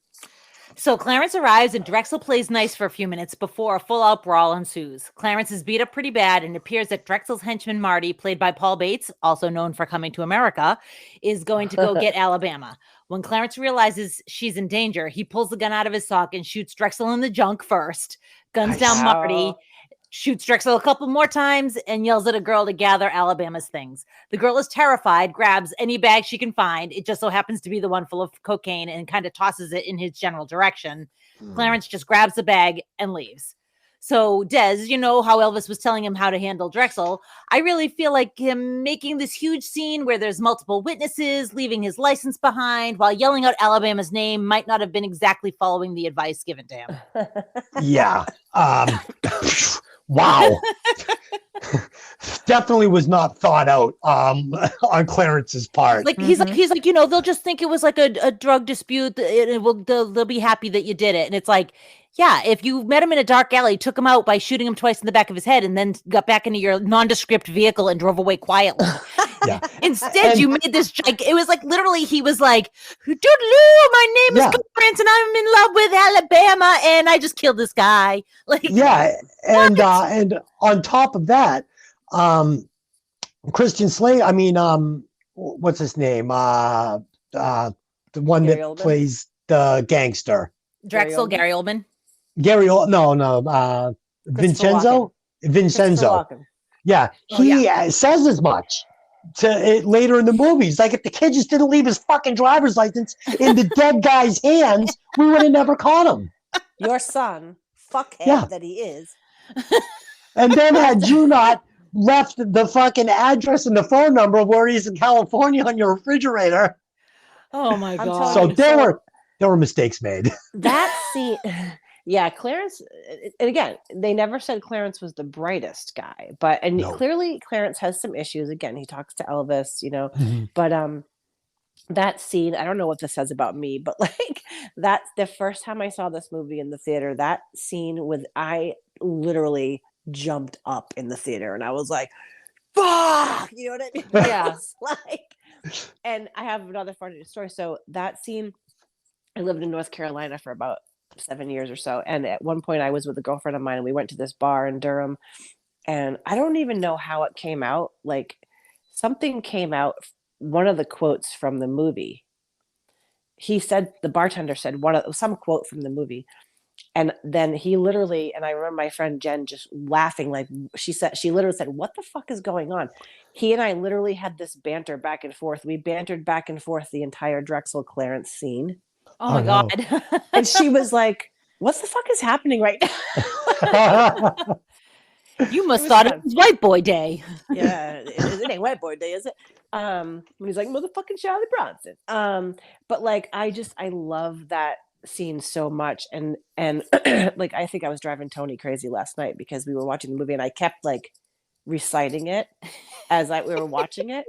So Clarence arrives and Drexel plays nice for a few minutes before a full-out brawl ensues. Clarence is beat up pretty bad, and it appears that Drexel's henchman Marty, played by Paul Bates, also known for Coming to America, is going to go get Alabama. When Clarence realizes she's in danger, he pulls the gun out of his sock and shoots Drexel in the junk first, guns down Marty, shoots Drexel a couple more times, and yells at a girl to gather Alabama's things. The girl is terrified, grabs any bag she can find. It just so happens to be the one full of cocaine, and kind of tosses it in his general direction. Clarence just grabs the bag and leaves. So Des, how Elvis was telling him how to handle Drexel. I really feel like him making this huge scene where there's multiple witnesses, leaving his license behind while yelling out Alabama's name might not have been exactly following the advice given to him. Yeah. Wow. Definitely was not thought out on Clarence's part. Like he's like, they'll just think it was like a drug dispute. They'll be happy that you did it. And it's like, yeah, if you met him in a dark alley, took him out by shooting him twice in the back of his head, and then got back into your nondescript vehicle and drove away quietly, Yeah. Instead, you made this it was like literally he was like, "Doodaloo, my name is Clarence and I'm in love with Alabama and I just killed this guy." Like, yeah, and on top of that, Christian Slater. I mean, what's his name? The one Gary that Oldman? plays the gangster. Drexel, Gary Oldman. Vincenzo. Walken. Yeah, he says as much to it later in the movies. Like, if the kid just didn't leave his fucking driver's license in the dead guy's hands, we would have never caught him. Your son, fuckhead that he is. And then had you not left the fucking address and the phone number of where he's in California on your refrigerator. Oh my God. So there were mistakes made. That scene, yeah, Clarence, and again, they never said Clarence was the brightest guy, but clearly Clarence has some issues. Again, he talks to Elvis, but that scene, I don't know what this says about me, but like that's the first time I saw this movie in the theater. That scene I literally jumped up in the theater and I was like, fuck, you know what I mean? Yeah. And I have another funny story. So that scene, I lived in North Carolina for about 7 years or so. And at one point I was with a girlfriend of mine and we went to this bar in Durham and I don't even know how it came out. Like something came out, one of the quotes from the movie. The bartender said some quote from the movie. And then he literally, and I remember my friend Jen just laughing, like she literally said, "What the fuck is going on?" He and I literally had this banter back and forth. We bantered back and forth the entire Drexel Clarence scene. Oh my God. And she was like, "What the fuck is happening right now?" You must thought it was White Boy Day. Yeah, it ain't White Boy Day, is it? When he's like, "Motherfucking Charlie Bronson." But like, I love that scene so much, and like I think I was driving Tony crazy last night because we were watching the movie and I kept like reciting it as we were watching it.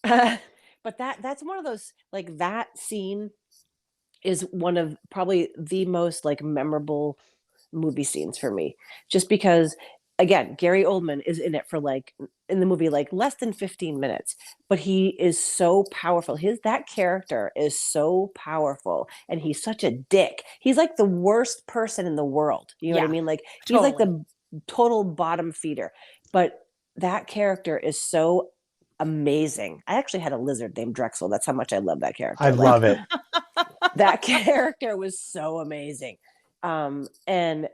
But that's one of those, like, that scene is one of probably the most like memorable movie scenes for me, just because again, Gary Oldman is in it for like in the movie like less than 15 minutes, but he is so powerful. That character is so powerful and he's such a dick. He's like the worst person in the world. You know what I mean? Like he's like the total bottom feeder, but that character is so amazing. I actually had a lizard named Drexel. That's how much I love that character. I love it. That character was so amazing. And then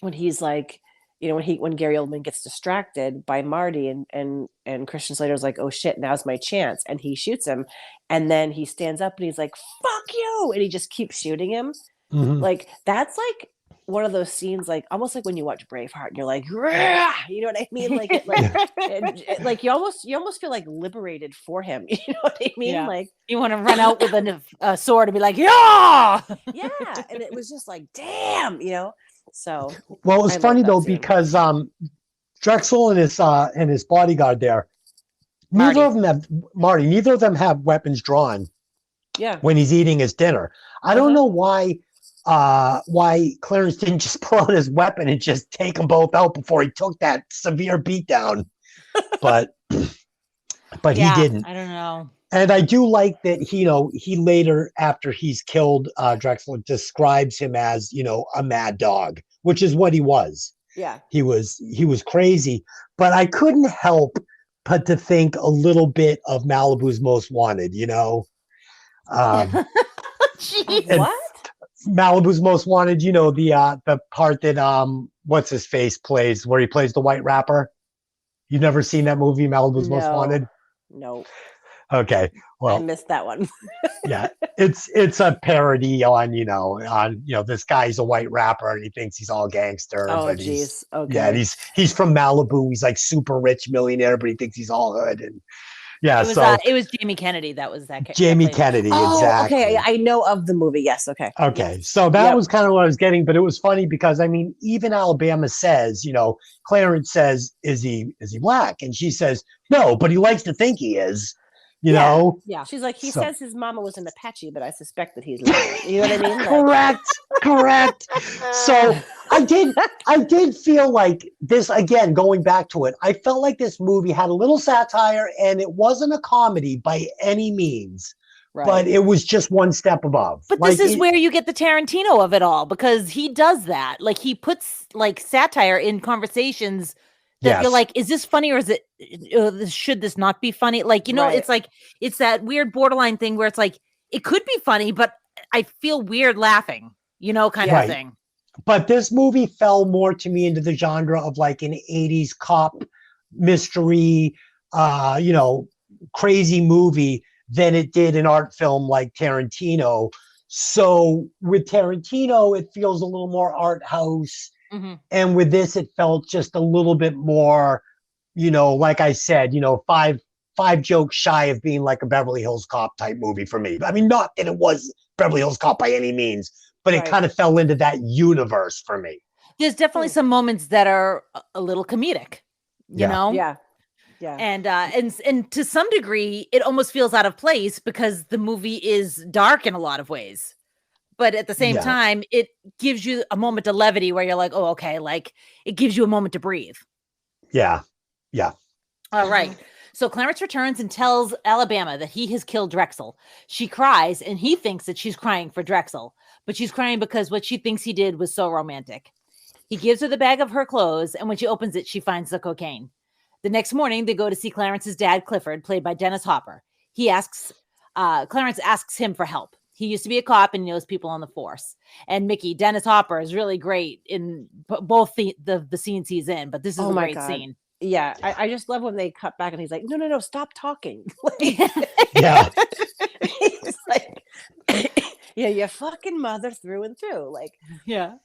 when he's like, when Gary Oldman gets distracted by Marty and Christian Slater's like, "Oh shit, now's my chance," and he shoots him, and then he stands up and he's like, "Fuck you," and he just keeps shooting him. Mm-hmm. Like that's like one of those scenes, like almost like when you watch Braveheart and you're like, "Rah!" You know what I mean? Like, like you almost feel like liberated for him. You know what I mean? Yeah. Like you want to run out with a sword and be like, "Yeah, yeah," and it was just like, damn, So well, it was funny though because Drexel and his bodyguard there, neither of them have weapons drawn. Yeah. When he's eating his dinner, I don't know why Clarence didn't just pull out his weapon and just take them both out before he took that severe beatdown, but he didn't. I don't know. And I do like that he later, after he's killed Drexel, describes him as, a mad dog, which is what he was. Yeah. He was crazy, but I couldn't help but to think a little bit of Malibu's Most Wanted, what? Malibu's Most Wanted, the part that what's his face plays, where he plays the white rapper. You've never seen that movie, Malibu's Most Wanted? No. Okay, well, I missed that one. Yeah, it's a parody on this guy's a white rapper and he thinks he's all gangster. Oh, but jeez. Okay. Yeah, he's from Malibu. He's like super rich millionaire, but he thinks he's all hood. And yeah, it was Jamie Kennedy. That was that. Jamie Kennedy, exactly. Okay, I know of the movie. Yes. Okay. Okay, yes. So that was kind of what I was getting, but it was funny because even Alabama says, Clarence says, "Is he black?" And she says, "No, but he likes to think he is." You know? Yeah. She's like, he So- says his mama was an Apache, but I suspect that he's lying. You know what I mean? Like, Correct. So I did feel like this, again, going back to it, I felt like this movie had a little satire, and it wasn't a comedy by any means, but it was just one step above. But Like, this is where you get the Tarantino of it all, because he does that. Like, he puts like satire in conversations that you're Yes. like, is this funny, or is it, should this not be funny? Like, you know, Right. it's like, it's that weird borderline thing where it's like, it could be funny, but I feel weird laughing, you know, kind Right. of thing. But this movie fell more to me into the genre of like an 80s cop mystery, you know, crazy movie than it did an art film like Tarantino. So with Tarantino, it feels a little more art house. Mm-hmm. And with this, it felt just a little bit more, you know, like I said, you know, five jokes shy of being like a Beverly Hills Cop type movie for me. I mean, not that it was Beverly Hills Cop by any means, but it kind of fell into that universe for me. There's definitely some moments that are a little comedic, you know? Yeah. And to some degree, it almost feels out of place because the movie is dark in a lot of ways. But at the same time, it gives you a moment of levity where you're like, oh, okay, like it gives you a moment to breathe. Yeah. All right. So Clarence returns and tells Alabama that he has killed Drexel. She cries, and he thinks that she's crying for Drexel, but she's crying because what she thinks he did was so romantic. He gives her the bag of her clothes, and when she opens it, she finds the cocaine. The next morning, they go to see Clarence's dad, Clifford, played by Dennis Hopper. Clarence asks him for help. He used to be a cop and he knows people on the force. And Mickey, Dennis Hopper, is really great in both the scenes he's in, but this is a great scene. Yeah, I just love when they cut back and he's like, no, stop talking. Yeah. He's like, yeah, your fucking mother through and through. Like, yeah.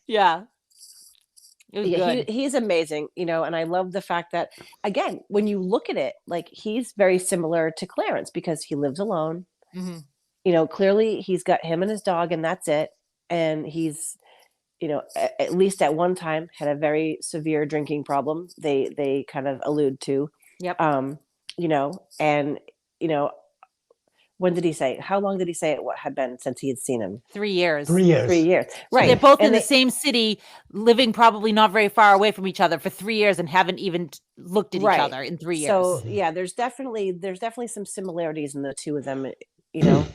It was good. He's amazing, you know, and I love the fact that, again, when you look at it, like he's very similar to Clarence because he lives alone. Mm-hmm. You know, clearly he's got him and his dog and that's it. And he's, you know, at least at one time had a very severe drinking problem. They kind of allude to, Yep. You know, and, you know, when did he say, how long did he say it had been since he had seen him? 3 years. 3 years. 3 years. So Right. they're both And in the same city, living probably not very far away from each other for 3 years and haven't even looked at each other in 3 years. So yeah, there's definitely some similarities in the two of them, you know.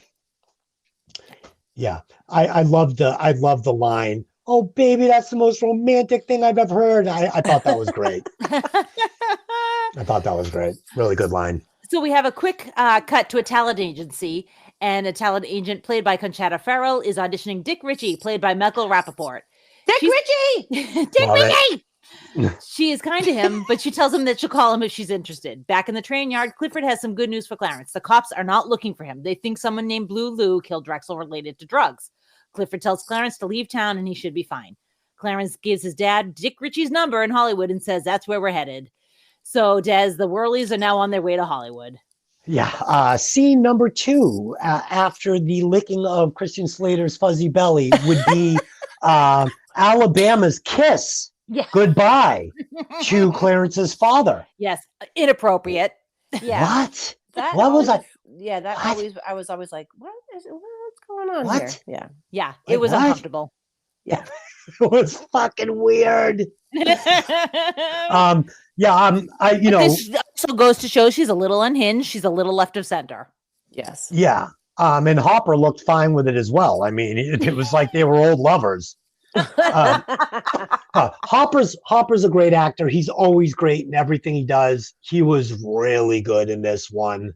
Yeah. I love the line, "Oh baby, that's the most romantic thing I've ever heard." I thought that was great. I thought that was great. Really good line. So we have a quick cut to a talent agency, and a talent agent played by Conchata Ferrell is auditioning Dick Ritchie, played by Michael Rappaport. Ritchie! Dick Love it. Ritchie! She is kind to him, but she tells him that she'll call him if she's interested. Back in the train yard, Clifford has some good news for Clarence. The cops are not looking for him. They think someone named Blue Lou killed Drexel related to drugs. Clifford tells Clarence to leave town and he should be fine. Clarence gives his dad Dick Ritchie's number in Hollywood and says that's where we're headed. So, Des, the Worleys are now on their way to Hollywood. Yeah. Scene number 2, after the licking of Christian Slater's fuzzy belly, would be Alabama's kiss. Yeah. Goodbye to Clarence's father. Yes. Inappropriate. Yeah. What? That What was always- I? Yeah, that What? always I was always like, what's going on What? here? Yeah. Yeah. Wait, It was what? uncomfortable. It was fucking weird. This also goes to show she's a little unhinged. She's a little left of center. Yes. Yeah. And Hopper looked fine with it as well. I mean, it was like they were old lovers. Hopper's a great actor. He's always great in everything he does. He was really good in this one.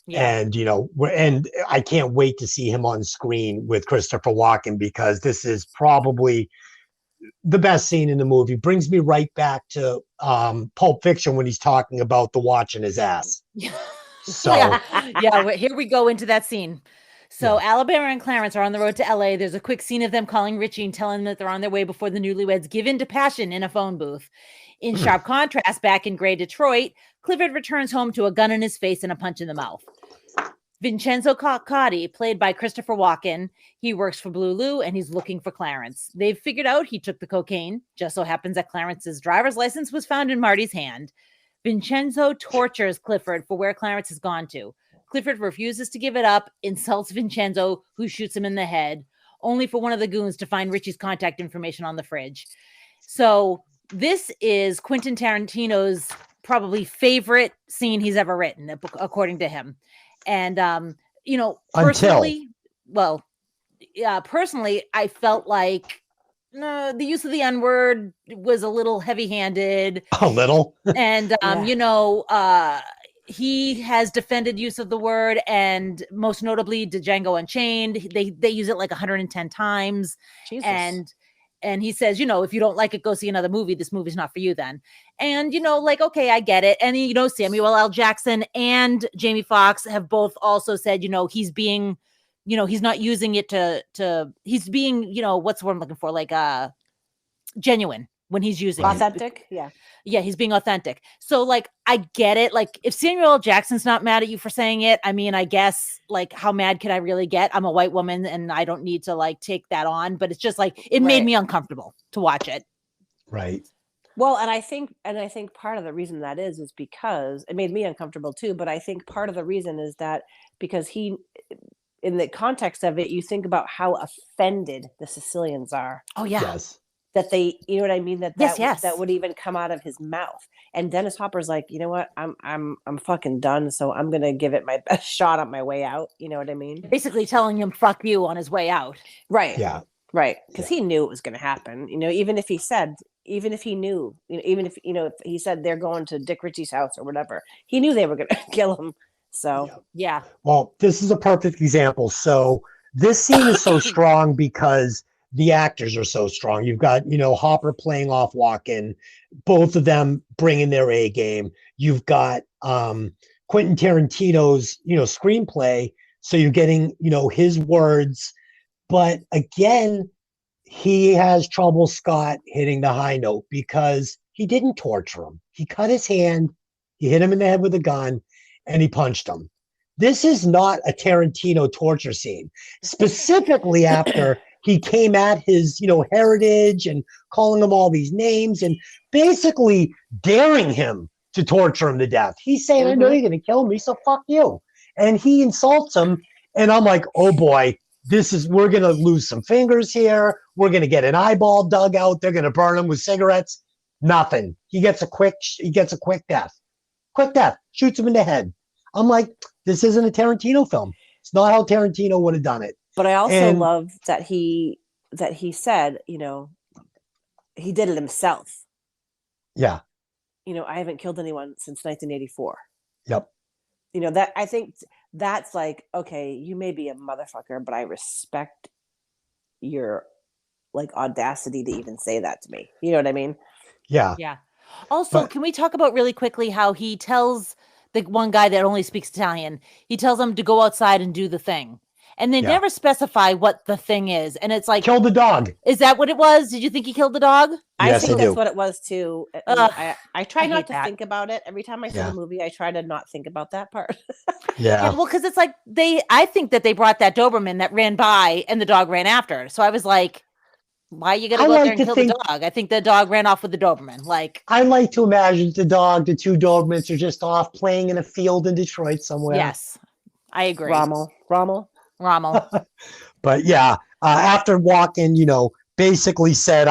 Yeah. And, you know, and I can't wait to see him on screen with Christopher Walken, because this is probably the best scene in the movie. Brings me right back to Pulp Fiction when he's talking about the watch in his ass. So Yeah, here we go into that scene. So Alabama and Clarence are on the road to LA. There's a quick scene of them calling Richie and telling him that they're on their way before the newlyweds give in to passion in a phone booth. In sharp contrast, back in gray Detroit, Clifford returns home to a gun in his face and a punch in the mouth. Vincenzo Cotti, played by Christopher Walken, he works for Blue Lou and he's looking for Clarence. They've figured out he took the cocaine. Just so happens that Clarence's driver's license was found in Marty's hand. Vincenzo tortures Clifford for where Clarence has gone to. Clifford refuses to give it up, insults Vincenzo, who shoots him in the head, only for one of the goons to find Richie's contact information on the fridge. So this is Quentin Tarantino's probably favorite scene he's ever written, according to him. And, personally, personally, I felt like the use of the N-word was a little heavy-handed. A little. And, he has defended use of the word, and most notably Django Unchained. They use it like 110 times. Jesus. And he says, if you don't like it, go see another movie. This movie's not for you then. And, okay, I get it. And, Samuel L. Jackson and Jamie Foxx have both also said, he's being, he's not using it he's being, what's the word I'm looking for? Like, genuine when he's using authentic. it. Yeah, he's being authentic. So, like, I get it. Like, if Samuel L. Jackson's not mad at you for saying it, I mean, I guess, like, how mad can I really get? I'm a white woman and I don't need to, like, take that on. But it's just like, it made me uncomfortable to watch it. Right. Well, and I think part of the reason that is because it made me uncomfortable too. But I think part of the reason is that because he, in the context of it, you think about how offended the Sicilians are. Oh, yeah. Yes. That they, you know what I mean? That would even come out of his mouth. And Dennis Hopper's like, you know what? I'm fucking done. So I'm gonna give it my best shot on my way out. You know what I mean? Basically telling him "fuck you" on his way out. Right. Yeah. Right. Because he knew it was gonna happen. Even if he knew, if he said they're going to Dick Ritchie's house or whatever, he knew they were gonna kill him. So yeah. Well, this is a perfect example. So this scene is so strong because the actors are so strong. You've got, Hopper playing off Walken, both of them bringing their A game. You've got Quentin Tarantino's, screenplay. So you're getting, his words. But again, he has trouble, Scott, hitting the high note because he didn't torture him. He cut his hand, he hit him in the head with a gun, and he punched him. This is not a Tarantino torture scene, specifically after he came at his, heritage and calling him all these names and basically daring him to torture him to death. He's saying, I know you're going to kill me, so fuck you. And he insults him. And I'm like, oh boy, we're going to lose some fingers here. We're going to get an eyeball dug out. They're going to burn him with cigarettes. Nothing. He gets a quick death. Quick death. Shoots him in the head. I'm like, this isn't a Tarantino film. It's not how Tarantino would have done it. But I also love that he said, he did it himself. Yeah. I haven't killed anyone since 1984. Yep. That I think that's like, okay, you may be a motherfucker, but I respect your like audacity to even say that to me. You know what I mean? Yeah. Yeah. Also, can we talk about really quickly how he tells the one guy that only speaks Italian, he tells him to go outside and do the thing. And they never specify what the thing is. And it's like, kill the dog. Is that what it was? Did you think he killed the dog? I think that's what it was too. I try not to that. think about it. Every time I see the movie, I try to not think about that part. Yeah. Well, because it's like I think that they brought that Doberman that ran by and the dog ran after. So I was like, why are you going to go out there and kill the dog? I think the dog ran off with the Doberman. Like, I like to imagine the two Dobermans are just off playing in a field in Detroit somewhere. Yes, I agree. Rommel. But yeah, after Walken, basically said,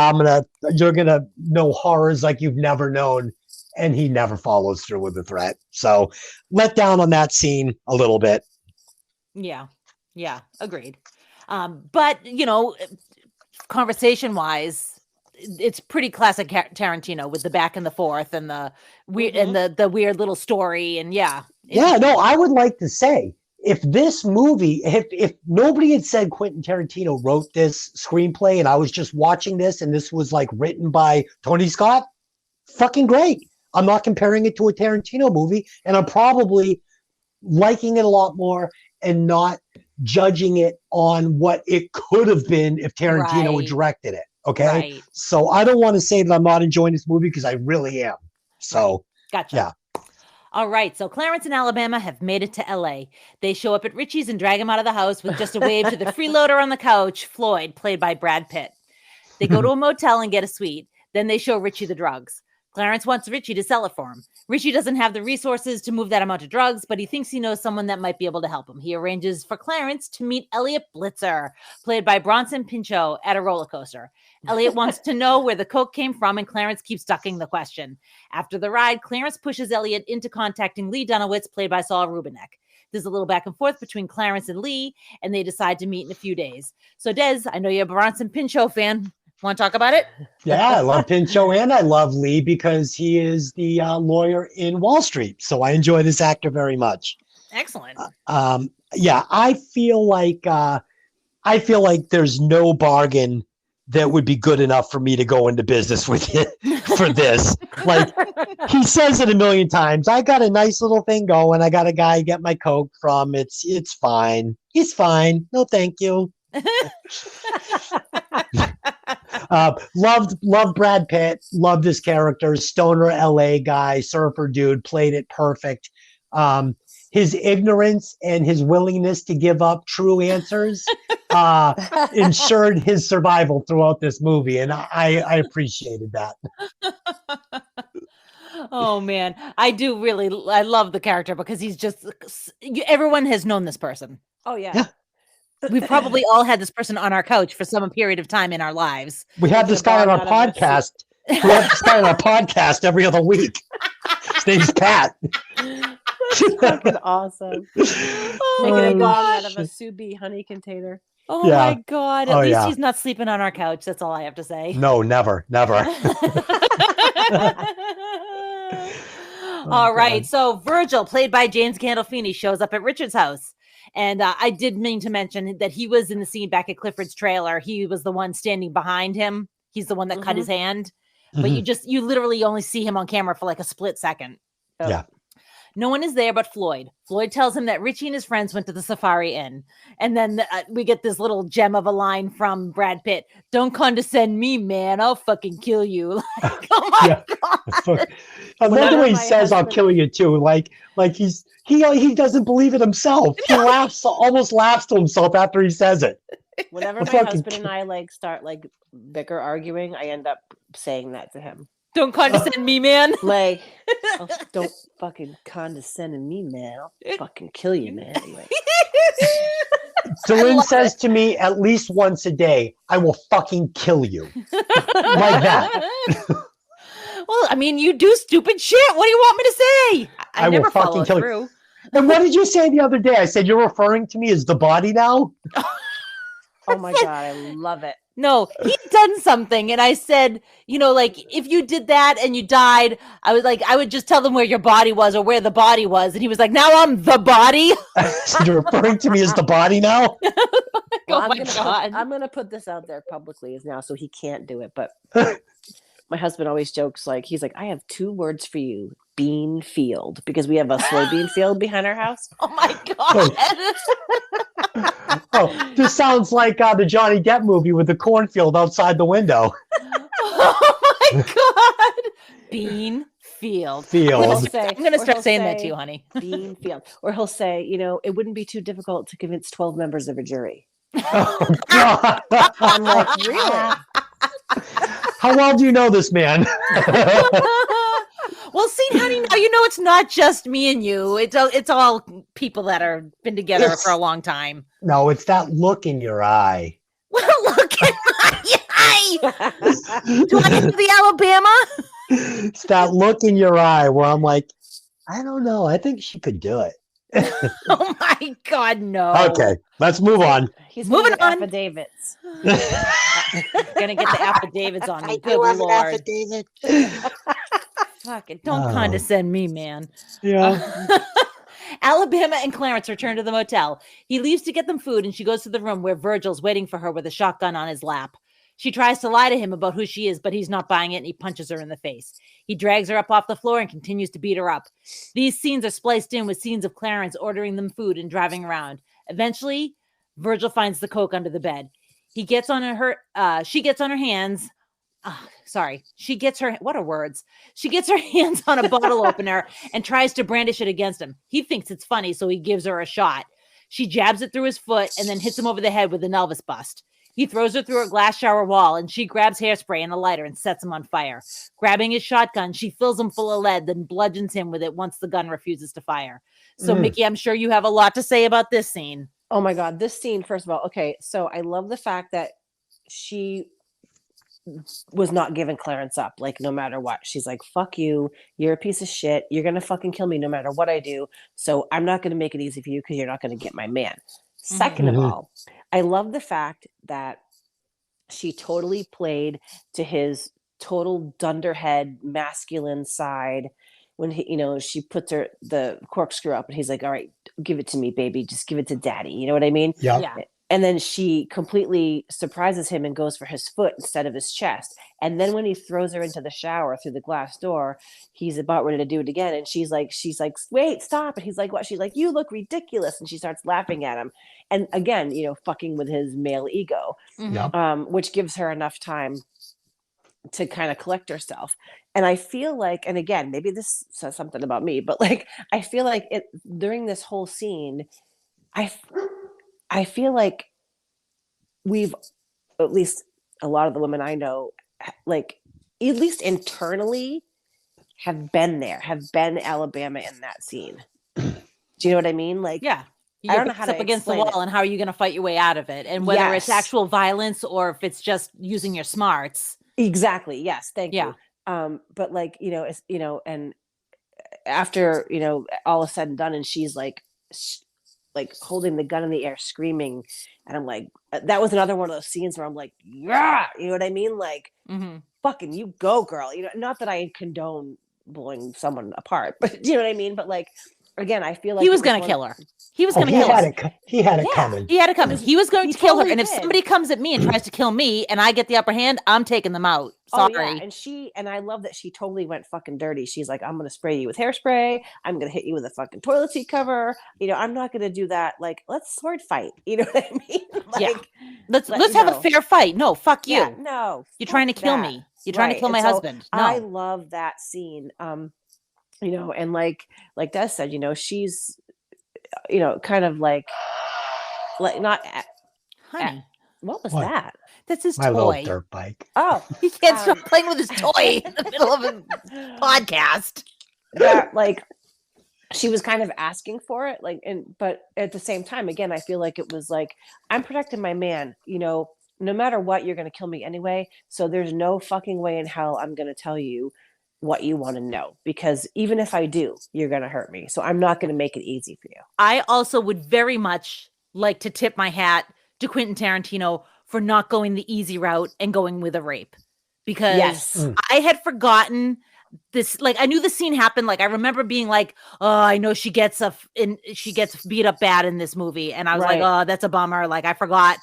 you're going to know horrors like you've never known. And he never follows through with the threat. So let down on that scene a little bit. Yeah, agreed. But, conversation wise, it's pretty classic Tarantino with the back and the forth and the weird and the weird little story. And I would like to say, if this movie, if nobody had said Quentin Tarantino wrote this screenplay and I was just watching this and this was like written by Tony Scott, fucking great. I'm not comparing it to a Tarantino movie, and I'm probably liking it a lot more and not judging it on what it could have been if Tarantino had directed it. Okay. Right. So I don't want to say that I'm not enjoying this movie because I really am. So gotcha. Yeah. All right, so Clarence and Alabama have made it to LA. They show up at Richie's and drag him out of the house with just a wave to the freeloader on the couch, Floyd, played by Brad Pitt. They go to a motel and get a suite. Then they show Richie the drugs. Clarence wants Richie to sell it for him. Richie doesn't have the resources to move that amount of drugs, but he thinks he knows someone that might be able to help him. He arranges for Clarence to meet Elliot Blitzer, played by Bronson Pinchot, at a roller coaster. Elliot wants to know where the coke came from, and Clarence keeps ducking the question. After the ride, Clarence pushes Elliot into contacting Lee Dunawitz, played by Saul Rubinek. There's a little back and forth between Clarence and Lee, and they decide to meet in a few days. So, Des, I know you're a Bronson Pinchot fan. Want to talk about it? Yeah, I love Pinchot and I love Lee because he is the lawyer in Wall Street. So I enjoy this actor very much. Excellent. Yeah, I feel like there's no bargain that would be good enough for me to go into business with it for this. Like he says it a million times. I got a nice little thing going. I got a guy I get my coke from. It's fine. He's fine. No, thank you. Loved Brad Pitt. Loved his character. Stoner LA guy, surfer dude, played it perfect. His ignorance and his willingness to give up true answers ensured his survival throughout this movie, and I appreciated that. Oh man, I love the character because he's just everyone has known this person. Oh yeah. We probably all had this person on our couch for some period of time in our lives. We have this guy on our podcast. We have this guy on our podcast every other week. His name's Pat. That's fucking awesome. Making a dog out of a sous vide honey container. Oh my God. At least he's not sleeping on our couch. That's all I have to say. No, never. All right. So Virgil, played by James Gandolfini, shows up at Richard's house. And I did mean to mention that he was in the scene back at Clifford's trailer. He was the one standing behind him. He's the one that cut his hand. But you literally only see him on camera for like a split second. Yeah. No one is there but Floyd. Floyd tells him that Richie and his friends went to the Safari Inn. And then we get this little gem of a line from Brad Pitt. Don't condescend me, man. I'll fucking kill you. Like, oh my God. I love the way he says, I'll kill you too. Like he doesn't believe it himself. He almost laughs to himself after he says it. Whenever my husband and I start bicker arguing, I end up saying that to him. Don't condescend me, man. Don't fucking condescend to me, man. I'll fucking kill you, man. Dylan says to me at least once a day, I will fucking kill you. Like that. Well, I mean, you do stupid shit. What do you want me to say? I never follow through. You. And what did you say the other day? I said, you're referring to me as the body now? Oh my God, I love it. No, he'd done something. And I said, if you did that and you died, I would just tell them where your body was or where the body was. And he was like, now I'm the body. So you're referring to me as the body now? Well, I'm going to put this out there publicly now so he can't do it. But my husband always jokes, he's like, I have 2 words for you. Bean field, because we have a soybean field behind our house. Oh my God. This sounds like the Johnny Depp movie with the cornfield outside the window. Oh my God. Bean field. I'm going to start saying that to you, honey. Bean field. Or he'll say, it wouldn't be too difficult to convince 12 members of a jury. Oh, God. I'm like, really? How well do you know this man? Well, see, honey, now you know it's not just me and you. It's all people that are been together for a long time. No, it's that look in your eye. What look in my eye? Do I get to the Alabama? It's that look in your eye where I'm like, I don't know. I think she could do it. Oh my God, no. Okay, let's move on. He's moving on. Affidavits. Gonna get the affidavits on me. Good Lord. Affidavit. Fucking don't condescend me, man. Yeah. Alabama and Clarence return to the motel. He leaves to get them food, and she goes to the room where Virgil's waiting for her with a shotgun on his lap. She tries to lie to him about who she is, but he's not buying it, and he punches her in the face. He drags her up off the floor and continues to beat her up. These scenes are spliced in with scenes of Clarence ordering them food and driving around. Eventually, Virgil finds the coke under the bed. She gets on her hands. She gets her hands on a bottle opener and tries to brandish it against him. He thinks it's funny, so he gives her a shot. She jabs it through his foot and then hits him over the head with an Elvis bust. He throws her through a glass shower wall, and she grabs hairspray and a lighter and sets him on fire. Grabbing his shotgun, she fills him full of lead, then bludgeons him with it once the gun refuses to fire. So, Mickey, I'm sure you have a lot to say about this scene. Oh my God, this scene, first of all, okay, so I love the fact that she was not giving Clarence up, like, no matter what. She's like, fuck you, you're a piece of shit, you're gonna fucking kill me no matter what I do, so I'm not gonna make it easy for you because you're not gonna get my man. Second of all, I love the fact that she totally played to his total dunderhead masculine side when he, she puts the corkscrew up and he's like, all right, give it to me, baby, just give it to daddy, you know what I mean? Yeah. And then she completely surprises him and goes for his foot instead of his chest. And then when he throws her into the shower through the glass door, he's about ready to do it again. And she's like, wait, stop. And he's like, what? She's like, you look ridiculous. And she starts laughing at him. And again, fucking with his male ego, which gives her enough time to kind of collect herself. And I feel like, and again, maybe this says something about me, but like, I feel like during this whole scene, I feel like we've, at least a lot of the women I know, like, at least internally, have been Alabama in that scene. Do you know what I mean? Like, yeah. I don't know how to up against the wall, and how are you going to fight your way out of it? And whether it's actual violence or if it's just using your smarts. Exactly. Yes. Thank you. But like, it's, and after, all is said and done, and she's like holding the gun in the air, screaming. And I'm like, that was another one of those scenes where I'm like, yeah, you know what I mean? Like, fucking you go, girl. Not that I condone blowing someone apart, but you know what I mean? But like, again, I feel like he was going to kill her. He was going to kill her. He had it coming. He had it coming. He was going to kill her. And if did. somebody comes at me and tries to kill me and I get the upper hand, I'm taking them out. Sorry. Oh, yeah. And I love that she totally went fucking dirty. She's like, I'm going to spray you with hairspray. I'm going to hit you with a fucking toilet seat cover. I'm not going to do that. Like, let's sword fight. You know what I mean? Like, let's have a fair fight. No, fuck you. Yeah, no. You're trying to kill me. You're trying to kill my husband. No. I love that scene. And like Des said, she's, kind of like not, honey, what was that? That's his My toy. little dirt bike. Oh, he can't stop playing with his toy in the middle of a podcast. Yeah, like she was kind of asking for it, but at the same time, again, I feel like it was like, I'm protecting my man. No matter what, you're going to kill me anyway. So there's no fucking way in hell I'm going to tell you what you want to know, because even if I do, you're going to hurt me. So I'm not going to make it easy for you. I also would very much like to tip my hat to Quentin Tarantino for not going the easy route and going with a rape, because I had forgotten this. Like, I knew the scene happened. Like, I remember being like, oh, I know she gets beat up bad in this movie. And I was like, oh, that's a bummer. Like, I forgot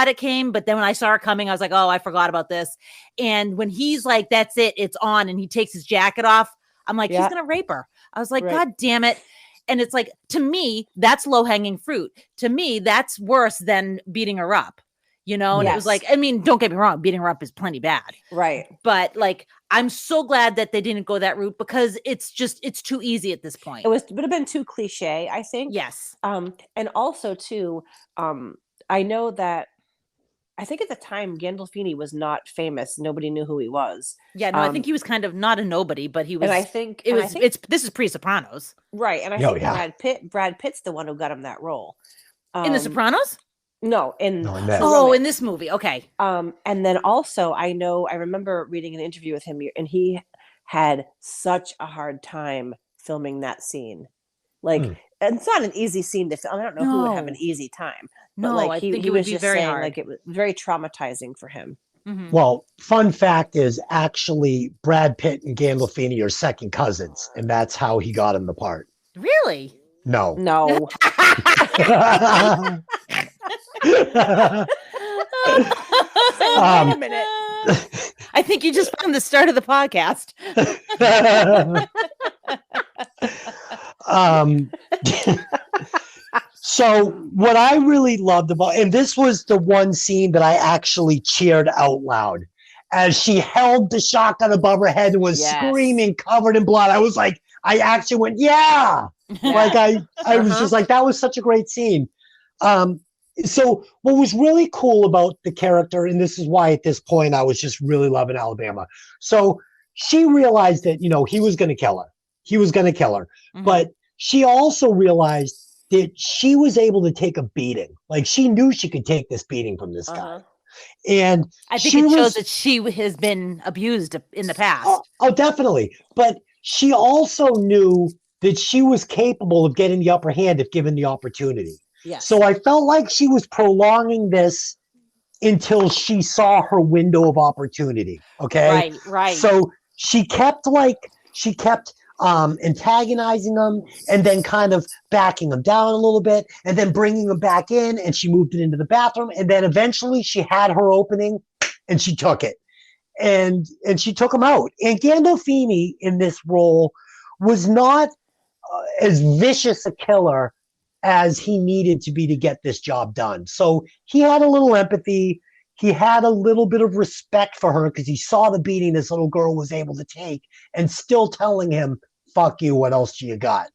it came, but then when I saw it coming, I was like, oh, I forgot about this. And when he's like, that's it, it's on, and he takes his jacket off, I'm like, he's going to rape her. I was like, God damn it. And it's like, to me, that's low hanging fruit. To me, that's worse than beating her up, And it was like, I mean, don't get me wrong, beating her up is plenty bad. Right. But like, I'm so glad that they didn't go that route, because it's too easy at this point. It would have been too cliche, I think. Yes. And also too, I know that, I think at the time Gandolfini was not famous. Nobody knew who he was. Yeah, no, I think he was kind of not a nobody, but he was. And I think this is pre-Sopranos, right? And I think Brad Pitt's the one who got him that role in The Sopranos. No, in this movie, okay. And then also I remember reading an interview with him, and he had such a hard time filming that scene. Like, it's not an easy scene to film. I don't know who would have an easy time. But I think it would be very hard. Like, it was very traumatizing for him. Mm-hmm. Well, fun fact is actually Brad Pitt and Gandolfini are second cousins, and that's how he got him the part. Really? No. Wait a minute. I think you just found the start of the podcast. So what I really loved about, and this was the one scene that I actually cheered out loud, as she held the shotgun above her head and was screaming, covered in blood. I was like, I actually went, yeah. Like I was just like, that was such a great scene. So what was really cool about the character, and this is why at this point I was just really loving Alabama. So she realized that, he was going to kill her. He was going to kill her. Mhm. But she also realized that she was able to take a beating. Like, she knew she could take this beating from this guy. And I think she it shows was, that she has been abused in the past. oh, definitely. But she also knew that she was capable of getting the upper hand if given the opportunity. Yes. So I felt like she was prolonging this until she saw her window of opportunity. Okay. Right. So she kept antagonizing them and then kind of backing them down a little bit and then bringing them back in, and she moved it into the bathroom, and then eventually she had her opening and she took it and she took him out. And Gandolfini in this role was not as vicious a killer as he needed to be to get this job done. So he had a little empathy. He had a little bit of respect for her because he saw the beating this little girl was able to take and still telling him, fuck you, what else do you got?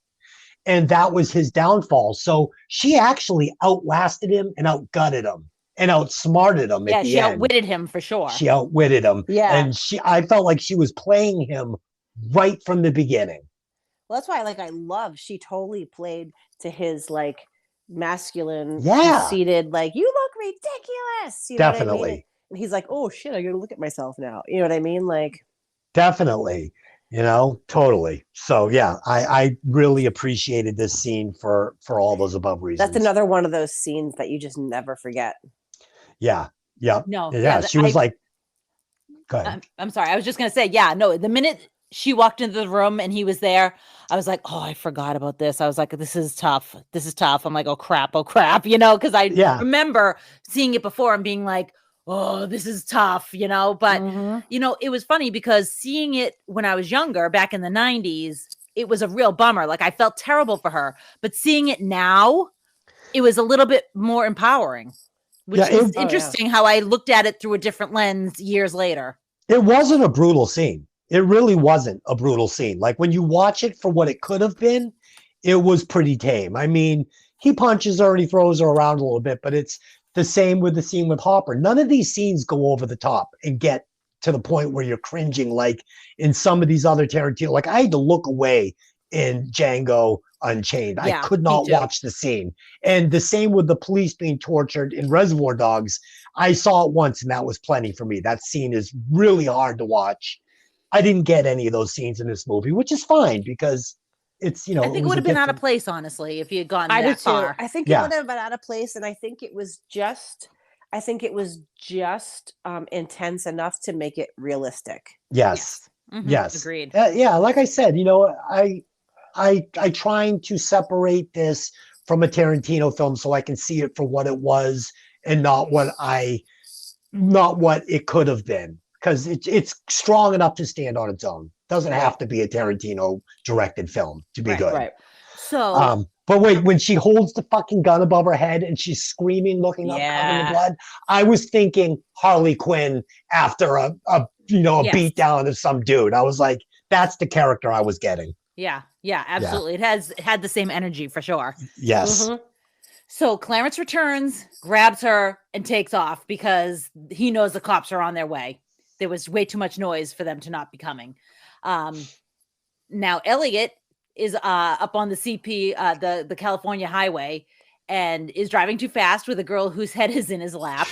And that was his downfall. So she actually outlasted him and outgutted him and outsmarted him at the she end. outwitted him for sure. She outwitted him. Yeah. And I felt like she was playing him right from the beginning. Well, that's why she totally played to his masculine, conceited, you look ridiculous. You know what I Definitely. mean? And he's like, oh shit, I gotta look at myself now. You know what I mean? Definitely. Totally. So yeah, I really appreciated this scene for all those above reasons. That's another one of those scenes that you just never forget. Yeah. Yeah. No. Yeah. She was like, go ahead. I'm sorry. I was just going to say, the minute she walked into the room and he was there, I was like, oh, I forgot about this. I was like, this is tough. I'm like, oh crap. Because I remember seeing it before and being like, oh, this is tough, but it was funny because seeing it when I was younger, back in the 90s, it was a real bummer. Like, I felt terrible for her, but seeing it now, it was a little bit more empowering, which is interesting how I looked at it through a different lens years later. It wasn't a brutal scene. It really wasn't a brutal scene. Like, when you watch it for what it could have been, it was pretty tame. I mean, he punches her and he throws her around a little bit, but it's the same with the scene with Hopper. None of these scenes go over the top and get to the point where you're cringing like in some of these other Tarantino. Like, I had to look away in Django Unchained. I could not watch the scene. And the same with the police being tortured in Reservoir Dogs. I saw it once and that was plenty for me. That scene is really hard to watch. I didn't get any of those scenes in this movie, which is fine because it's, I think it would have been out of place, honestly, if you had gone that far. I think it would have been out of place, and I think it was just intense enough to make it realistic. Yes. Mm-hmm. Yes. Agreed. Yeah, like I said, I trying to separate this from a Tarantino film so I can see it for what it was and not what it could have been. Because it's strong enough to stand on its own. Doesn't have to be a Tarantino directed film to be good. Right. So, but wait, when she holds the fucking gun above her head and she's screaming, looking up, covered in blood, I was thinking Harley Quinn after a beat down of some dude. I was like, that's the character I was getting. Yeah, absolutely. Yeah. It had the same energy for sure. Yes. Mm-hmm. So Clarence returns, grabs her, and takes off because he knows the cops are on their way. There was way too much noise for them to not be coming. Now Elliot is up on the CP, the California highway, and is driving too fast with a girl whose head is in his lap.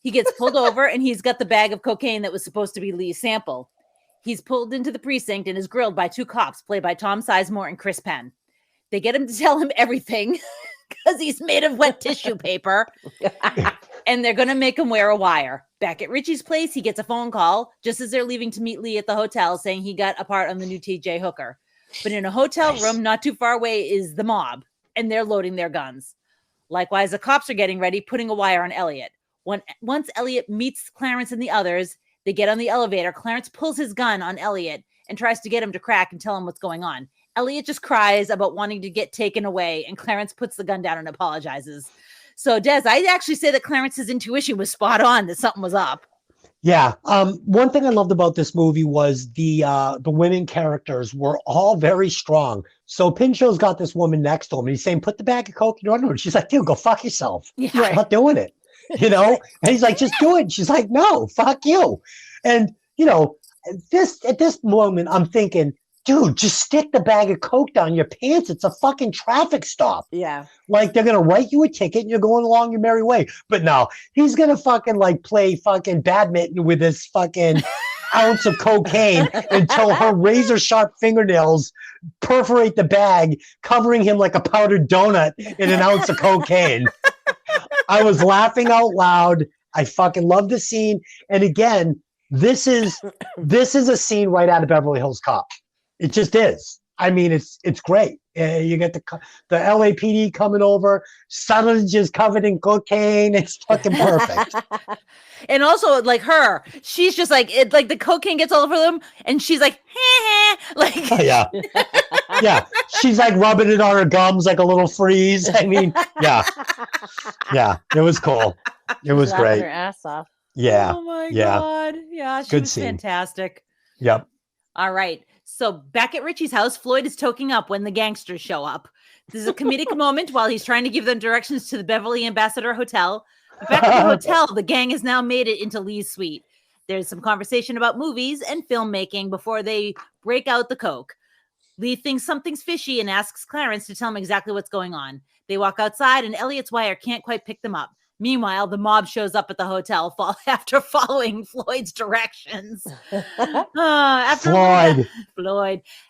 He gets pulled over and he's got the bag of cocaine that was supposed to be Lee's sample. He's pulled into the precinct and is grilled by two cops played by Tom Sizemore and Chris Penn. They get him to tell him everything because he's made of wet tissue paper. And they're going to make him wear a wire. Back at Richie's place, he gets a phone call just as they're leaving to meet Lee at the hotel saying he got a part on the new TJ Hooker. But in a hotel room not too far away is the mob, and they're loading their guns. Likewise, the cops are getting ready, putting a wire on Elliot. Once Elliot meets Clarence and the others, they get on the elevator. Clarence pulls his gun on Elliot and tries to get him to crack and tell him what's going on. Elliot just cries about wanting to get taken away, and Clarence puts the gun down and apologizes. So, Des, I'd actually say that Clarence's intuition was spot on, that something was up. Yeah. One thing I loved about this movie was the women characters were all very strong. So Pinchot's got this woman next to him, and he's saying, "Put the bag of coke in your underwear." She's like, "Dude, go fuck yourself. Yeah. I'm not doing it." You know? And he's like, "Just do it." And she's like, "No, fuck you." And at this moment, I'm thinking, dude, just stick the bag of coke down your pants. It's a fucking traffic stop. Yeah. Like, they're gonna write you a ticket and you're going along your merry way. But no, he's gonna fucking like play fucking badminton with this fucking ounce of cocaine until her razor sharp fingernails perforate the bag, covering him like a powdered donut in an ounce of cocaine. I was laughing out loud. I fucking love the scene. And again, this is a scene right out of Beverly Hills Cop. It just is. I mean, it's great. You get the LAPD coming over. Sutherland's just covered in cocaine. It's fucking perfect. And also, like her, she's just like it. Like the cocaine gets all over them, and she's like, like Yeah. Yeah. She's like rubbing it on her gums like a little freeze. I mean, yeah. Yeah. It was cool. It was Laughing great. her ass off. Yeah. Oh my Yeah. god. Yeah, she Good was scene. fantastic. Yep. All right. So back at Richie's house, Floyd is toking up when the gangsters show up. This is a comedic moment while he's trying to give them directions to the Beverly Ambassador Hotel. Back at the hotel, the gang has now made it into Lee's suite. There's some conversation about movies and filmmaking before they break out the coke. Lee thinks something's fishy and asks Clarence to tell him exactly what's going on. They walk outside and Elliot's wire can't quite pick them up. Meanwhile, the mob shows up at the hotel after following Floyd's directions. Floyd.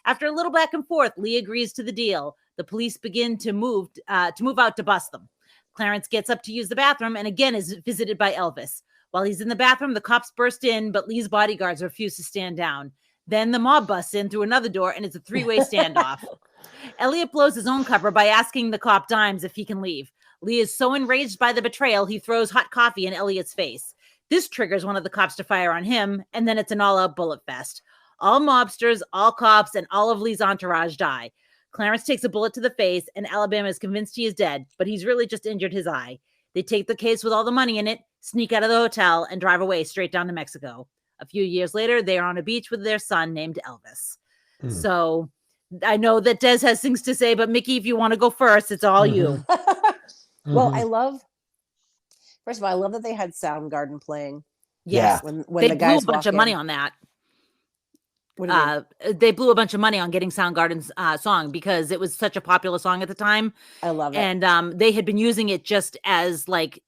After a little back and forth, Lee agrees to the deal. The police begin to move out to bust them. Clarence gets up to use the bathroom and again is visited by Elvis. While he's in the bathroom, the cops burst in, but Lee's bodyguards refuse to stand down. Then the mob busts in through another door and it's a three-way standoff. Elliot blows his own cover by asking the cop Dimes if he can leave. Lee is so enraged by the betrayal, he throws hot coffee in Elliot's face. This triggers one of the cops to fire on him, and then it's an all-out bullet fest. All mobsters, all cops, and all of Lee's entourage die. Clarence takes a bullet to the face, and Alabama is convinced he is dead, but he's really just injured his eye. They take the case with all the money in it, sneak out of the hotel, and drive away straight down to Mexico. A few years later, they are on a beach with their son named Elvis. So I know that Des has things to say, but Mickey, if you want to go first, it's all you. Well, first of all, I love that they had Soundgarden playing. Yes. When they the blew guys a bunch of money on that. What do you mean? They blew a bunch of money on getting Soundgarden's song because it was such a popular song at the time. I love it. And they had been using it just as like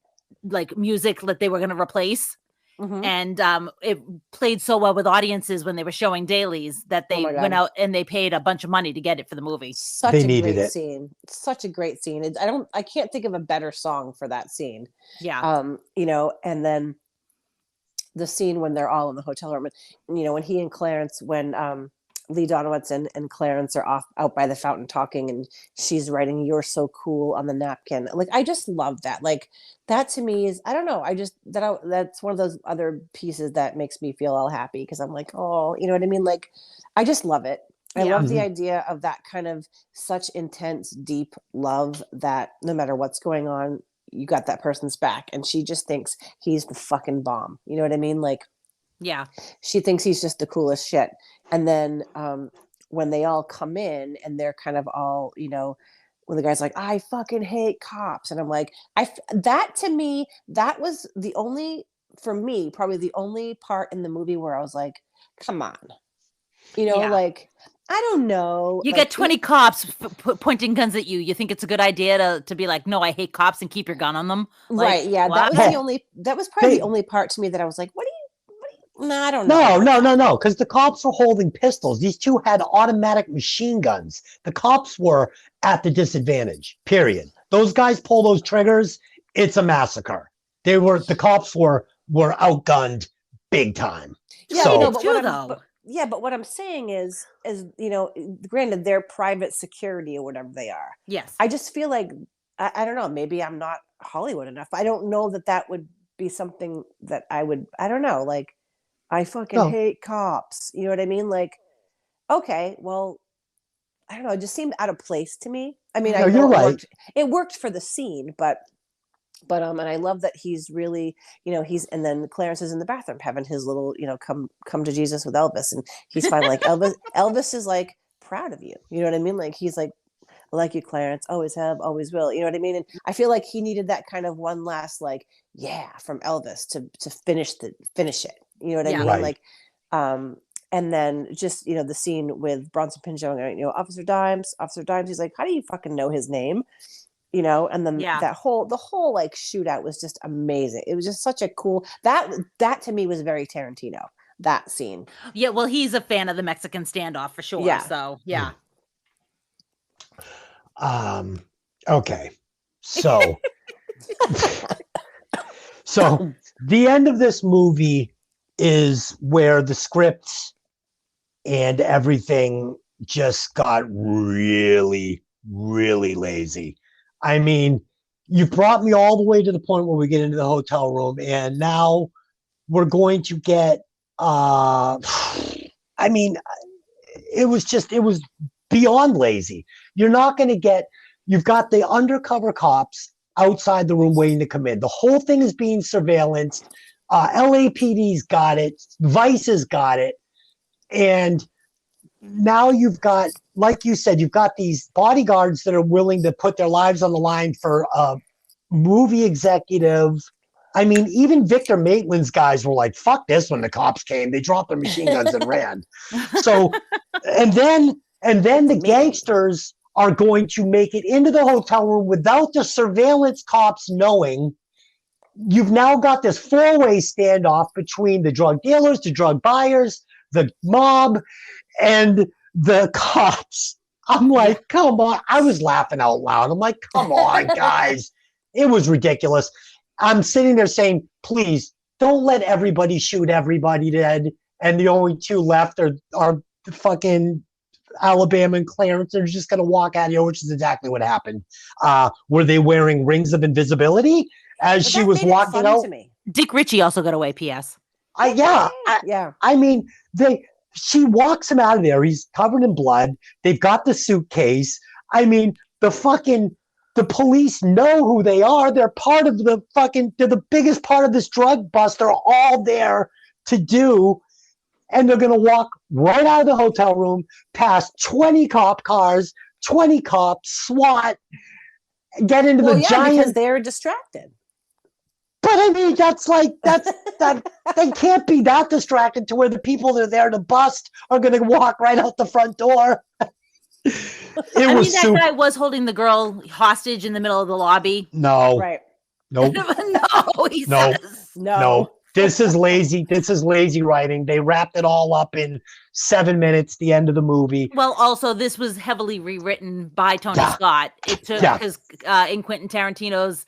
music that they were going to replace. Mm-hmm. And it played so well with audiences when they were showing dailies that they went out and they paid a bunch of money to get it for the movie. Such a great scene. Such a great scene. I can't think of a better song for that scene. Yeah. And then the scene when they're all in the hotel room, and when he and Clarence, when Lee Donowitz and Clarence are out by the fountain talking, and she's writing "You're so cool" on the napkin. Like, I just love that. Like, that to me is, I don't know. That's one of those other pieces that makes me feel all happy because I'm like, oh, you know what I mean? Like, I just love it. I love the idea of that kind of such intense, deep love that no matter what's going on, you got that person's back, and she just thinks he's the fucking bomb. You know what I mean? Like, yeah, she thinks he's just the coolest shit. And then when they all come in and they're kind of all, when the guy's like, I fucking hate cops. And I'm like, that to me, that was probably the only part in the movie where I was like, come on, like, I don't know. You get 20 cops pointing guns at you. You think it's a good idea to be like, no, I hate cops and keep your gun on them. Like, right. Yeah. what? That was probably the only part to me that I was like, no, I don't know. No. Because the cops were holding pistols. These two had automatic machine guns. The cops were at the disadvantage, period. Those guys pull those triggers, it's a massacre. The cops were outgunned big time. Yeah, so, but what I'm saying is, granted, they're private security or whatever they are. Yes. I just feel like, I don't know, maybe I'm not Hollywood enough. I don't know that would be something that I don't know, like, I fucking hate cops. You know what I mean? Like, okay, well, I don't know. It just seemed out of place to me. I mean, I know you're right. It worked for the scene, but But and I love that he's really, and then Clarence is in the bathroom having his little, come to Jesus with Elvis, and he's fine. Like Elvis is like proud of you. You know what I mean? Like he's like, I like you, Clarence. Always have, always will. You know what I mean? And I feel like he needed that kind of one last like, yeah, from Elvis to finish it. You know what I mean? Right. Like, and then just the scene with Bronson Pinchot, Officer Dimes. He's like, how do you fucking know his name? And then the whole like shootout was just amazing. It was just such a cool that to me was very Tarantino, that scene. Yeah, well, he's a fan of the Mexican standoff for sure. Yeah. So yeah. Okay. So so the end of this movie is where the scripts and everything just got really, really lazy. I mean, you brought me all the way to the point where we get into the hotel room, and now we're going to get I mean, it was beyond lazy. You're not going to get, you've got the undercover cops outside the room waiting to come in. The whole thing is being surveillanced. LAPD's got it. Vice has got it. And now you've got, like you said, you've got these bodyguards that are willing to put their lives on the line for a movie executive. I mean, even Victor Maitland's guys were like, fuck this when the cops came. They dropped their machine guns and ran. So, and then the gangsters are going to make it into the hotel room without the surveillance cops knowing. You've now got this four-way standoff between the drug dealers, the drug buyers, the mob, and the cops. I'm like, come on. I was laughing out loud. I'm like, come on, guys. It was ridiculous. I'm sitting there saying, please, don't let everybody shoot everybody dead. And the only two left are fucking Alabama and Clarence. They're just going to walk out of here, which is exactly what happened. Were they wearing rings of invisibility as she was walking out? Dick Ritchie also got away, P.S. Yeah. I mean, she walks him out of there. He's covered in blood. They've got the suitcase. I mean, the police know who they are. They're part of they're the biggest part of this drug bust. They're all there to do. And they're going to walk right out of the hotel room past 20 cop cars, 20 cops, SWAT, get into the giant. Because they're distracted. But I mean, that they can't be that distracted to where the people that are there to bust are going to walk right out the front door. That guy was holding the girl hostage in the middle of the lobby. No. Right. Nope. No. This is lazy. This is lazy writing. They wrapped it all up in 7 minutes, the end of the movie. Well, also, this was heavily rewritten by Tony Scott. It took because in Quentin Tarantino's,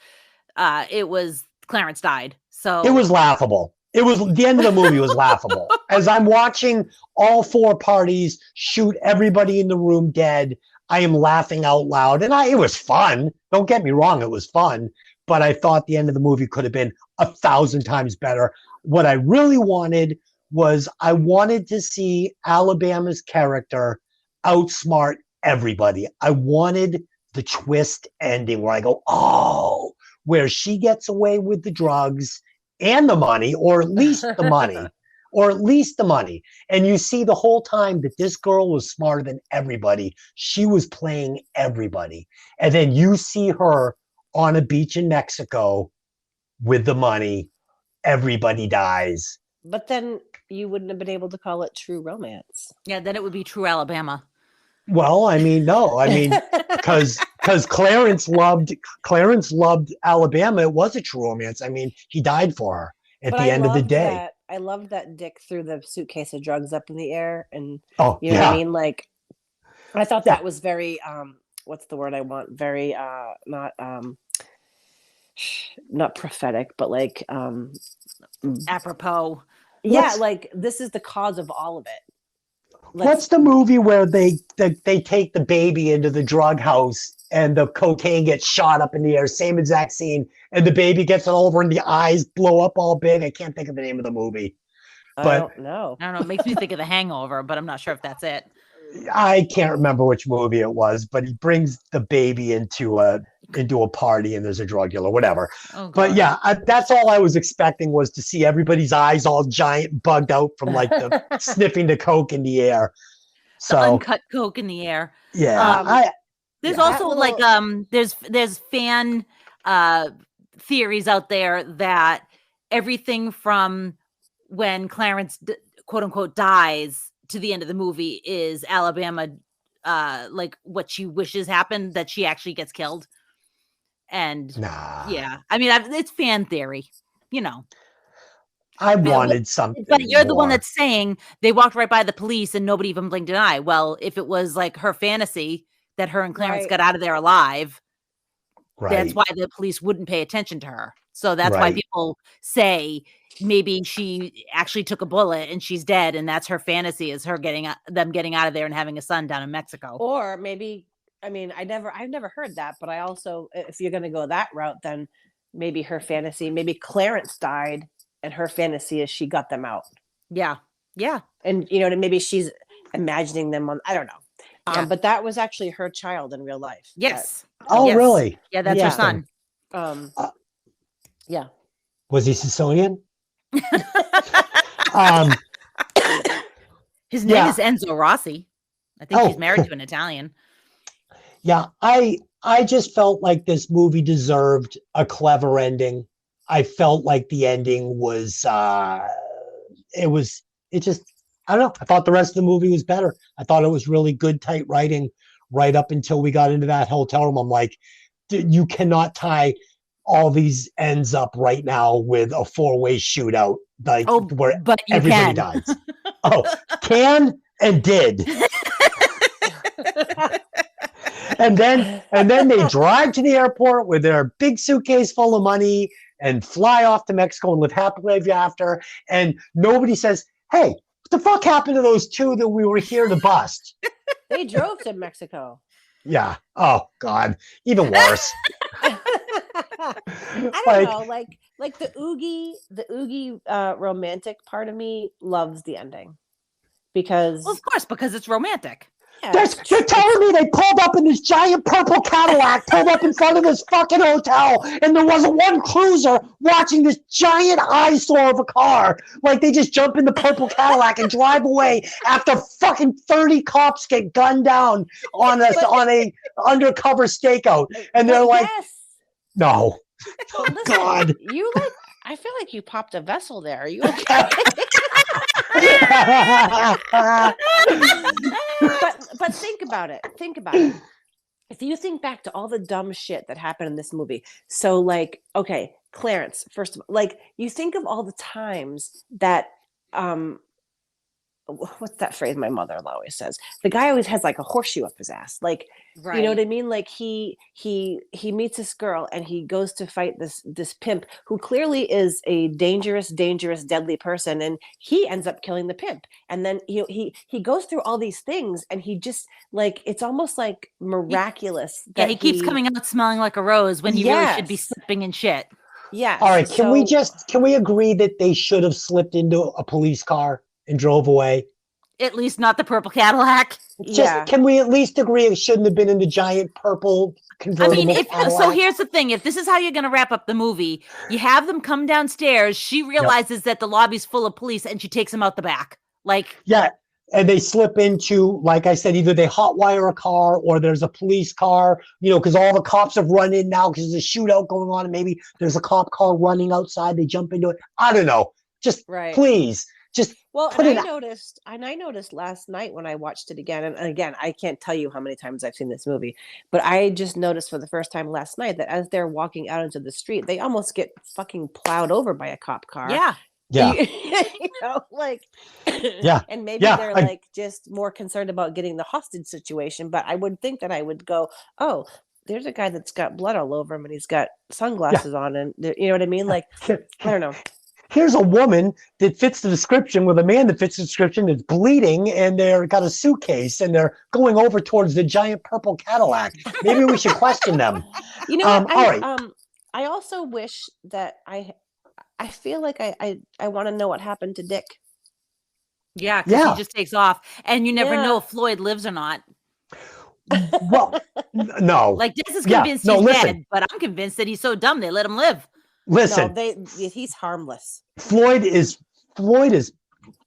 it was Clarence died. So it was laughable. It was the end of the movie was laughable. As I'm watching all four parties shoot everybody in the room dead, I am laughing out loud. And it was fun. Don't get me wrong. It was fun. But I thought the end of the movie could have been 1,000 times better. What I really wanted was I wanted to see Alabama's character outsmart everybody. I wanted the twist ending where I go, oh, where she gets away with the drugs and the money, or at least the money. And you see the whole time that this girl was smarter than everybody. She was playing everybody. And then you see her on a beach in Mexico with the money. Everybody dies. But then you wouldn't have been able to call it true romance. Yeah, then it would be True Alabama. Well, I mean, no. I mean, because Clarence loved Alabama. It was a true romance. I mean, he died for her at the end of the day. I loved that Dick threw the suitcase of drugs up in the air, and what I mean? Like, I thought that was very what's the word I want? Very not prophetic, but like apropos. Yeah, like this is the cause of all of it. What's the movie where they take the baby into the drug house and the cocaine gets shot up in the air? Same exact scene, and the baby gets it over and the eyes blow up all big. I can't think of the name of the movie. But I don't know. It makes me think of The Hangover, but I'm not sure if that's it. I can't remember which movie it was, but he brings the baby into a party and there's a drug dealer, whatever. Oh, But God. yeah, that's all I was expecting was to see everybody's eyes all giant, bugged out from like the sniffing the coke in the air. The So uncut coke in the air. yeah, There's yeah. also That like little- there's fan theories out there that everything from when Clarence quote unquote dies to the end of the movie is Alabama like what she wishes happened, that she actually gets killed. And Nah. yeah, I mean it's fan theory, you know. I wanted something. But you're the one more. that's saying they walked right by the police and nobody even blinked an eye. Well, if it was like her fantasy that her and Clarence Right. got out of there alive, Right. that's why the police wouldn't pay attention to her. So that's why Right. people say maybe she actually took a bullet and she's dead, and that's her fantasy, is her getting out of there and having a son down in Mexico. Or maybe, I mean, I've never heard that, but I also, if you're going to go that route, then maybe her fantasy, maybe Clarence died and her fantasy is she got them out. Yeah. Yeah. And you know, maybe she's imagining them on, I don't know. Yeah. But that was actually her child in real life. Yes. Oh, Yes. really? Yeah, that's her son. Yeah. Was he Sicilian? His name Yeah. is Enzo Rossi. I think Oh. she's married to an Italian. Yeah, I just felt like this movie deserved a clever ending. I felt like the ending was it just, I don't know. I thought the rest of the movie was better. I thought it was really good, tight writing right up until we got into that hotel room. I'm like, you cannot tie all these ends up right now with a 4-way shootout, like where but you everybody can. dies. Oh, can and did. And then they drive to the airport with their big suitcase full of money and fly off to Mexico and live happily ever after. And nobody says, "Hey, what the fuck happened to those two that we were here to bust?" They drove to Mexico. Yeah. Oh God, even worse. I don't know, like the oogie romantic part of me loves the ending because Well, of course, because it's romantic. yeah, You're telling me they pulled up in this giant purple Cadillac, pulled up in front of this fucking hotel, and there wasn't one cruiser watching this giant eyesore of a car. Like they just jump in the purple Cadillac and drive away after fucking 30 cops get gunned down on a undercover stakeout, and they're like, yes. "No, But listen, God." you I feel like you popped a vessel there. Are you okay? but think about it. Think about it. If you think back to all the dumb shit that happened in this movie, so like, okay, Clarence, first of all, like you think of all the times that what's that phrase my mother-in-law always says? The guy always has like a horseshoe up his ass. Like, you know what I mean? Like he meets this girl and he goes to fight this pimp who clearly is a dangerous, deadly person, and he ends up killing the pimp. And then he goes through all these things, and he just like, it's almost like miraculous. Yeah, he keeps coming out smelling like a rose when he really should be Yes. slipping in shit. Yeah. All right, can we agree that they should have slipped into a police car and drove away? At least not the purple Cadillac. Can we at least agree it shouldn't have been in the giant purple convertible Cadillac? So here's the thing. If this is how you're going to wrap up the movie, you have them come downstairs. She realizes that the lobby's full of police and she takes them out the back. Like, yeah. And they slip into, like I said, either they hotwire a car or there's a police car, because all the cops have run in now because there's a shootout going on and maybe there's a cop car running outside. They jump into it. I don't know. Just please. Just I noticed last night when I watched it again, and again, I can't tell you how many times I've seen this movie, but I just noticed for the first time last night that as they're walking out into the street, they almost get fucking plowed over by a cop car. Yeah. Yeah. And maybe they're like just more concerned about getting the hostage situation, but I would think that I would go, oh, there's a guy that's got blood all over him and he's got sunglasses on, and you know what I mean? Like, I don't know. Here's a woman that fits the description with a man that fits the description that's bleeding, and they're got a suitcase and they're going over towards the giant purple Cadillac. Maybe we should question them. All right. I also wish that I feel like I want to know what happened to Dick. Yeah, because Yeah. he just takes off, and you never Yeah. know if Floyd lives or not. Well, no. Like, Des is Yeah, convinced no, he's listen. dead, but I'm convinced that he's so dumb they let him live. Listen, He's harmless. Floyd is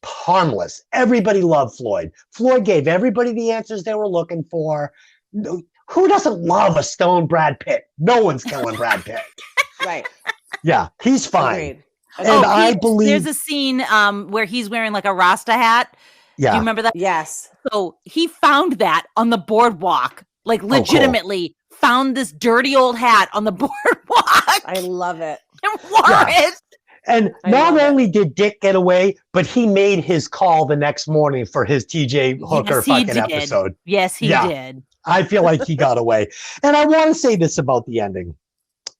harmless. Everybody loved Floyd. Floyd gave everybody the answers they were looking for. Who doesn't love a stoned Brad Pitt? No one's killing Brad Pitt. Right. Yeah, he's fine. Agreed. And I believe there's a scene where he's wearing like a Rasta hat. Yeah. Do you remember that? Yes. So he found that on the boardwalk, like legitimately found this dirty old hat on the boardwalk. I love it. And wore it. And not only did Dick get away, but he made his call the next morning for his TJ Hooker fucking episode. Yes, he did. I feel like he got away. And I want to say this about the ending.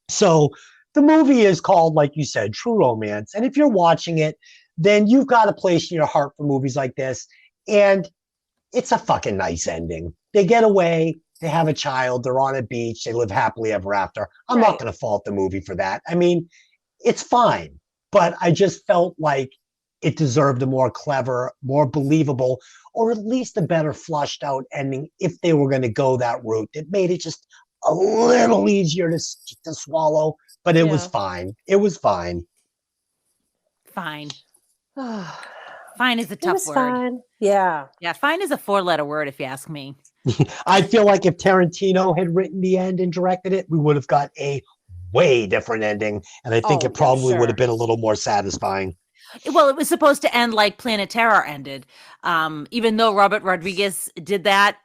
So the movie is called, like you said, True Romance. And if you're watching it, then you've got a place in your heart for movies like this. And it's a fucking nice ending. They get away. They have a child. They're on a beach. They live happily ever after. I'm not going to fault the movie for that. I mean, it's fine. But I just felt like it deserved a more clever, more believable, or at least a better flushed out ending if they were going to go that route. It made it just a little easier to swallow, but it was fine. It was fine. Fine. Fine is a tough word. Fine. Yeah. Yeah, fine is a 4-letter word if you ask me. I feel like if Tarantino had written the end and directed it, we would have got a way different ending. And I think it probably would have been a little more satisfying. Well, it was supposed to end like Planet Terror ended. Even though Robert Rodriguez did that,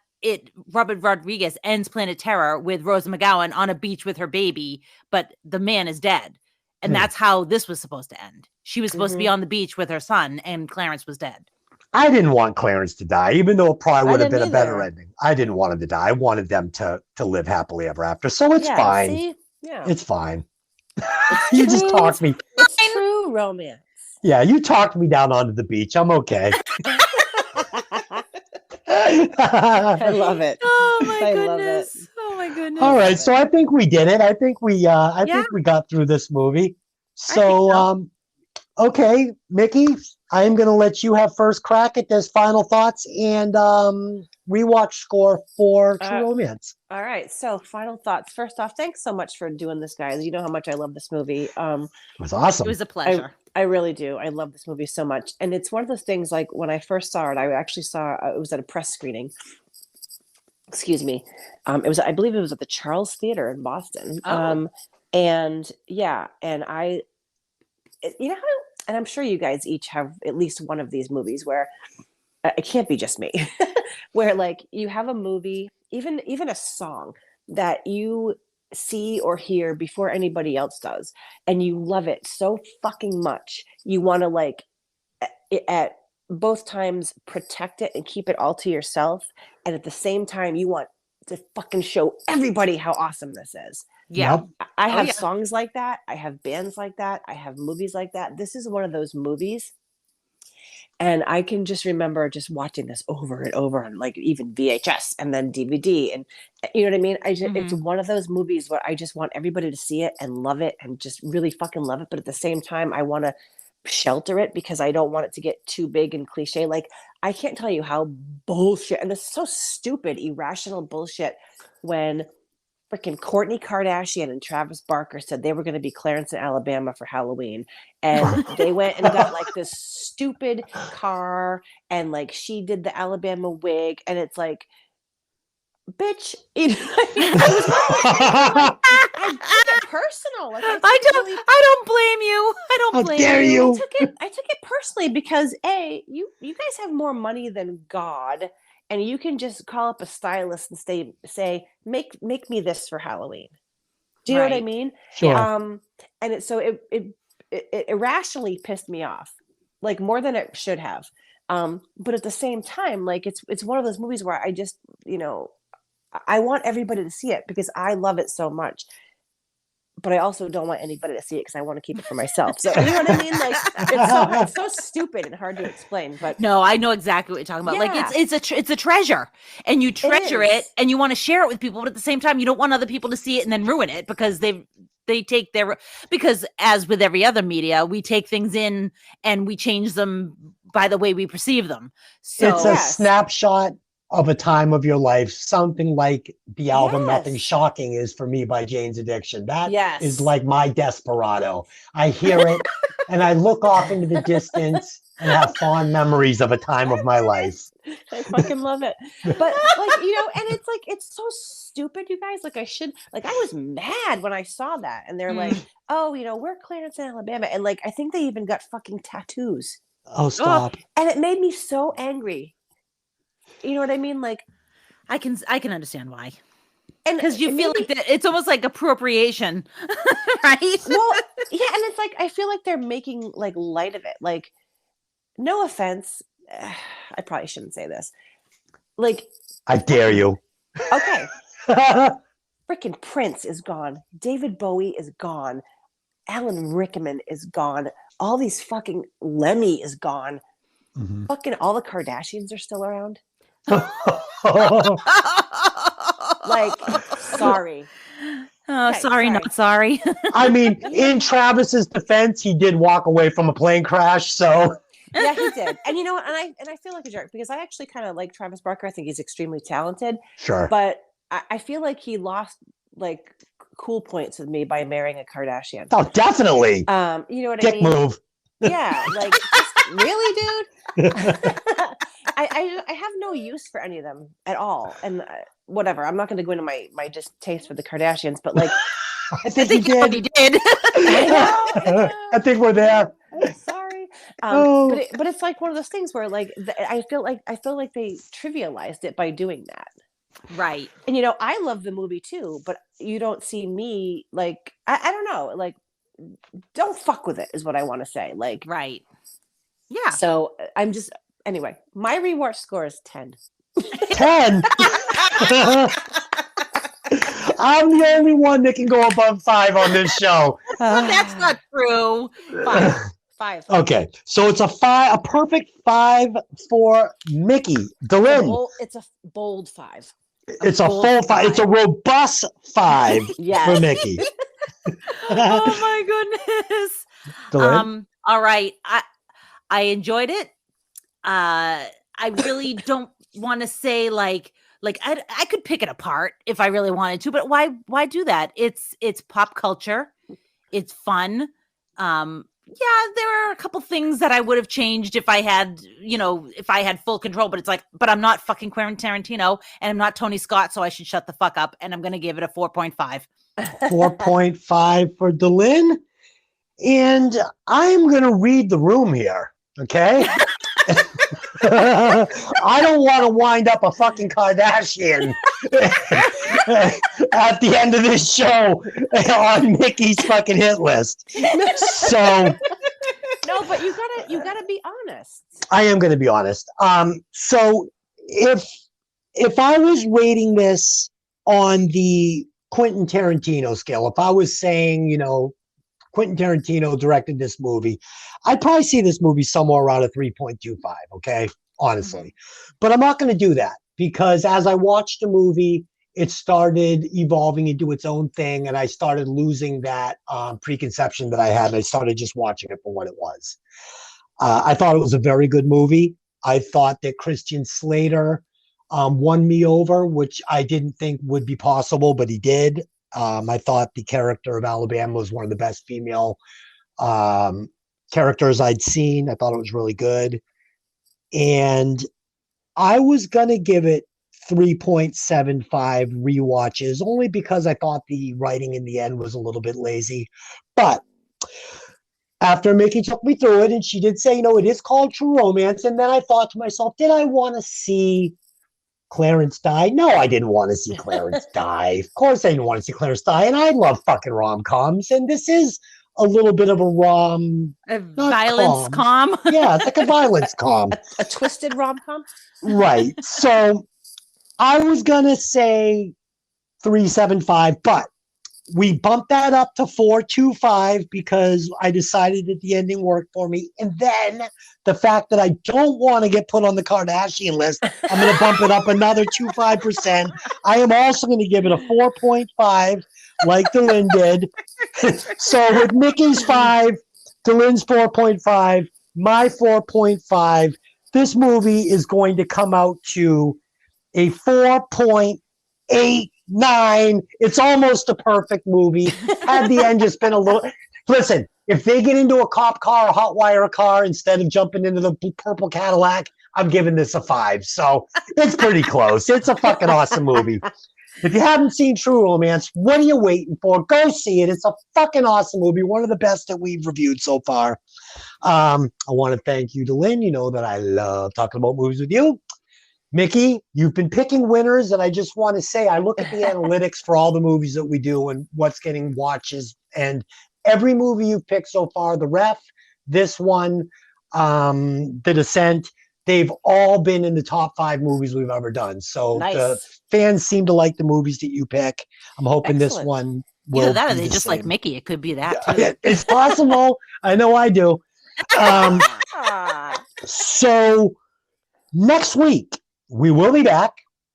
Robert Rodriguez ends Planet Terror with Rose McGowan on a beach with her baby, but the man is dead. And that's how this was supposed to end. She was supposed to be on the beach with her son, and Clarence was dead. I didn't want Clarence to die, even though it probably would have been a better ending. I didn't want him to die. I wanted them to live happily ever after. So it's fine. See? Yeah. It's fine. You just talked me. It's true romance. Yeah, you talked me down onto the beach. I'm okay. I love it. Oh my I goodness. love it. Oh my goodness. All right, so I think we did it. I think we got through this movie. So okay, Mickey, I am going to let you have first crack at this final thoughts and rewatch score for True Romance. All right, so final thoughts. First off, thanks so much for doing this, guys. You know how much I love this movie. It was awesome. It was a pleasure. I really do. I love this movie so much. And it's one of those things, like when I first saw it, I actually saw it was at a press screening. Excuse me. I believe it was at the Charles Theater in Boston. And I, you know, and I'm sure you guys each have at least one of these movies where it can't be just me, where like you have a movie, even a song that you see or hear before anybody else does, and you love it so fucking much you want to like at both times protect it and keep it all to yourself, and at the same time you want to fucking show everybody how awesome this is. I have songs like that, I have bands like that, I have movies like that. This is one of those movies, and I can just remember just watching this over and over, and like even VHS and then DVD, and you know what I mean? It's one of those movies where I just want everybody to see it and love it and just really fucking love it. But at the same time, I want to shelter it because I don't want it to get too big and cliche. Like I can't tell you how bullshit, and it's so stupid, irrational bullshit when freaking Kourtney Kardashian and Travis Barker said they were going to be Clarence in Alabama for Halloween, and they went and got like this stupid car, and like she did the Alabama wig, and it's like, bitch, you know, I took it personal. Like I don't blame you. I don't blame dare you. I took it personally because you guys have more money than God. And you can just call up a stylist and say, make me this for Halloween. Do you know what I mean? Sure. And it irrationally pissed me off, like more than it should have. But at the same time, like it's one of those movies where I just, you know, I want everybody to see it because I love it so much. But I also don't want anybody to see it because I want to keep it for myself. So you know what I mean? Like it's so stupid and hard to explain. But no, I know exactly what you're talking about. Yeah. Like it's a treasure, and you treasure it, and you want to share it with people. But at the same time, you don't want other people to see it and then ruin it because they take their, because as with every other media, we take things in and we change them by the way we perceive them. So It's a snapshot of a time of your life, something like the album Yes. Nothing Shocking is for me by Jane's Addiction. That is Yes. like my Desperado. I hear it and I look off into the distance and have fond memories of a time of my life. I fucking love it. But like, you know, and it's like, it's so stupid, you guys. Like, I was mad when I saw that. And they're like, oh, you know, we're Clarence in Alabama. And like, I think they even got fucking tattoos. Oh, stop. And it made me so angry. You know what I mean? Like, I can understand why. and Because you feel like it's almost like appropriation, right? Well, yeah, and it's like I feel like they're making like light of it. Like, no offense, I probably shouldn't say this. Like, I dare you. okay, freaking Prince is gone. David Bowie is gone. Alan Rickman is gone. All these fucking Lemmy is gone. Mhm. Fucking all the Kardashians are still around. Like, sorry. Okay, sorry, not sorry. I mean, in Travis's defense, he did walk away from a plane crash, so Yeah, he did. And you know what? And I feel like a jerk because I actually kind of like Travis Barker. I think he's extremely talented. sure. But I feel like he lost like cool points with me by marrying a Kardashian. Oh, definitely. You know what Dick I mean? move. Yeah, like just, really, dude. I have no use for any of them at all, and whatever. I'm not going to go into my distaste for the Kardashians, but like, I think you already did. I think we're there. I'm sorry, Oh. but it's like one of those things where like I feel like they trivialized it by doing that. Right. And you know, I love the movie too, but you don't see me like I don't know, like don't fuck with it is what I want to say. Like, Right. Yeah. so I'm just anyway, my rewatch score is 10. 10. I'm the only one that can go above 5 on this show. That's not true. 5. Okay, so it's a perfect 5 for Mickey. Delin. It's a bold 5. It's a full 5. It's a robust 5 Yes. for Mickey. Oh my goodness. Delin? All right. I enjoyed it. I really don't want to say like I could pick it apart if I really wanted to, but why do that? It's pop culture. It's fun. Yeah, there are a couple things that I would have changed if I had full control, but it's like, but I'm not fucking Quentin Tarantino and I'm not Tony Scott, so I should shut the fuck up, and I'm going to give it a 4.5. 4.5 for Delin. And I'm going to read the room here, okay? I don't want to wind up a fucking Kardashian at the end of this show on Mickey's fucking hit list. So No, but you gotta be honest. I am going to be honest. So if I was rating this on the Quentin Tarantino scale, if I was saying, you know, Quentin Tarantino directed this movie, I'd probably see this movie somewhere around a 3.25, okay? Honestly. But I'm not going to do that because as I watched the movie, it started evolving into its own thing and I started losing that preconception that I had and I started just watching it for what it was. I thought it was a very good movie. I thought that Christian Slater won me over, which I didn't think would be possible, but he did. I thought the character of Alabama was one of the best female characters I'd seen. I thought it was really good. And I was going to give it 3.75 rewatches only because I thought the writing in the end was a little bit lazy. But after Mickey took me through it and she did say, you know, it is called True Romance. And then I thought to myself, did I want to see Clarence die? No, I didn't want to see Clarence die. Of course I didn't want to see Clarence die. And I love fucking rom-coms. And this is a little bit of a violence com. Yeah, it's like a violence com. A twisted rom-com? Right. So I was going to say 3.75, but we bumped that up to 4.25 because I decided that the ending worked for me. And then the fact that I don't want to get put on the Kardashian list, I'm going to bump it up another 2.5%. I am also going to give it a 4.5 like Delin did. So with Mickey's 5, Delin's 4.5, my 4.5. This movie is going to come out to a 4.89. It's almost a perfect movie. Had the end just been a little. Listen, if they get into a cop car or hot wire car instead of jumping into the purple Cadillac, I'm giving this a 5. So it's pretty close. It's a fucking awesome movie. If you haven't seen True Romance, what are you waiting for? Go see it. It's a fucking awesome movie. One of the best that we've reviewed so far. I want to thank you, Delyn. You know that I love talking about movies with you. Mickey, you've been picking winners, and I just want to say I look at the analytics for all the movies that we do and what's getting watches. And every movie you've picked so far, The Ref, this one, The Descent, they've all been in the top 5 movies we've ever done. So the fans seem to like the movies that you pick. I'm hoping this one will. Either that or be they the just same. like Mickey. It could be that too. It's possible. I know I do. So next week, we will be back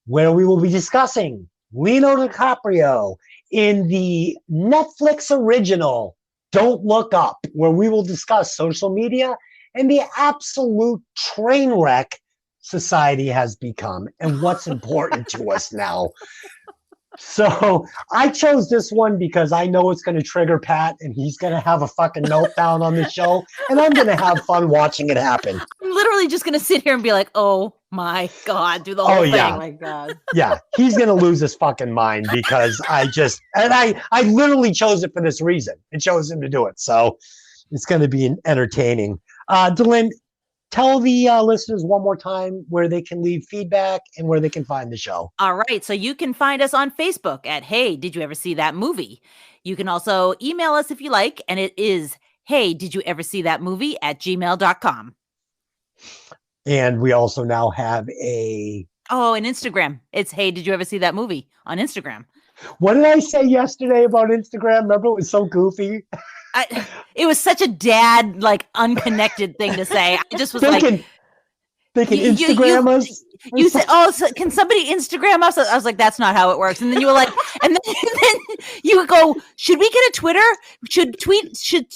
where we will be discussing Leonardo DiCaprio in the Netflix original Don't Look Up, where we will discuss social media and the absolute train wreck society has become and what's important to us now. So I chose this one because I know it's going to trigger Pat and he's going to have a fucking meltdown on the show and I'm going to have fun watching it happen. I'm literally just going to sit here and be like, oh my God, do the whole thing. Yeah. Oh my God. Yeah, he's going to lose his fucking mind because I literally chose it for this reason. It chose him to do it. So it's going to be entertaining. Delyn, tell the listeners one more time where they can leave feedback and where they can find the show. All right. So you can find us on Facebook at Hey, Did You Ever See That Movie? You can also email us if you like, and it is Hey, Did You Ever See That Movie @gmail.com. And we also now have an Instagram. It's Hey, Did You Ever See That Movie on Instagram. What did I say yesterday about Instagram? Remember, it was so goofy. It was such a dad, like, unconnected thing to say. I just was they can Instagram us. You said, "Oh, so can somebody Instagram us?" I was like, "That's not how it works." And then you were like, and then you would go, "Should we get a Twitter? Should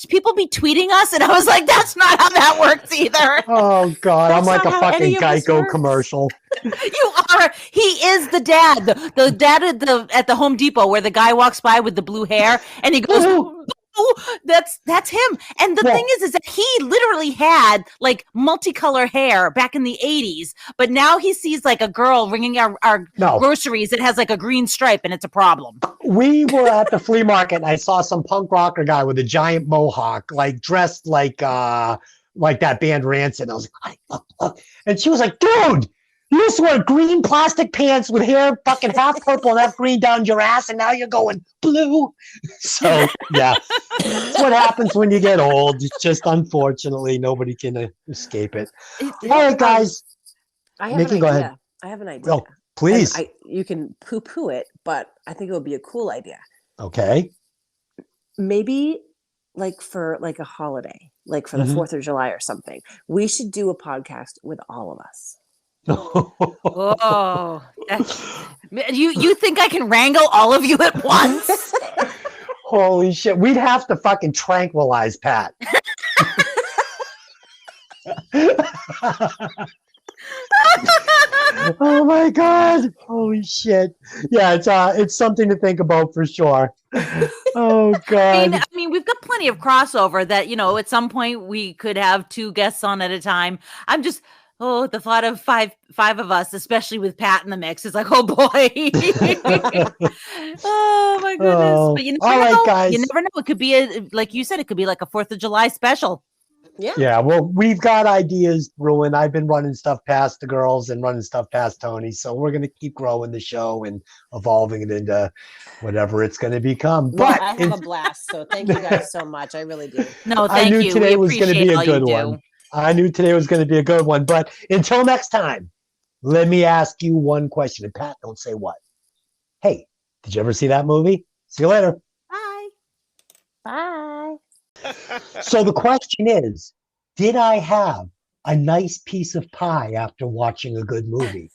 people be tweeting us?" And I was like, "That's not how that works either." Oh God, I'm like a not how fucking any of us Geico works. commercial. You are. He is the dad, the dad at the Home Depot where the guy walks by with the blue hair, and he goes. Oh, that's him. And the thing is that he literally had like multicolor hair back in the 80s, but now he sees like a girl ringing our groceries that has like a green stripe, and it's a problem. We were at the flea market, and I saw some punk rocker guy with a giant mohawk, like dressed like that band Rancid. I was like, look. And she was like, dude, you just wear green plastic pants with hair fucking half purple and half green down your ass, and now you're going blue. So, yeah, that's what happens when you get old. It's just, unfortunately, nobody can escape it. All right, guys. Mickey, go ahead. I have an idea. Oh, please. You can poo-poo it, but I think it would be a cool idea. Okay. Maybe like for like a holiday, like for the 4th of July or something, we should do a podcast with all of us. Oh, you think I can wrangle all of you at once? Holy shit. We'd have to fucking tranquilize Pat. Oh my God. Holy shit. Yeah, it's something to think about for sure. Oh God. I mean, we've got plenty of crossover that, at some point we could have 2 guests on at a time. I'm just the thought of five of us, especially with Pat in the mix, is like, oh boy. Oh my goodness. But you never know. Right, guys. You never know. It could be like you said, it could be like a 4th of July special. Yeah. Well, we've got ideas brewing. I've been running stuff past the girls and running stuff past Tony. So we're going to keep growing the show and evolving it into whatever it's going to become. But I have a blast. So thank you guys so much. I really do. No, thank you. I knew today was going to be a good one. I knew today was going to be a good one. But until next time, let me ask you one question. And Pat, don't say what. Hey, did you ever see that movie? See you later. Bye. Bye. So the question is, did I have a nice piece of pie after watching a good movie?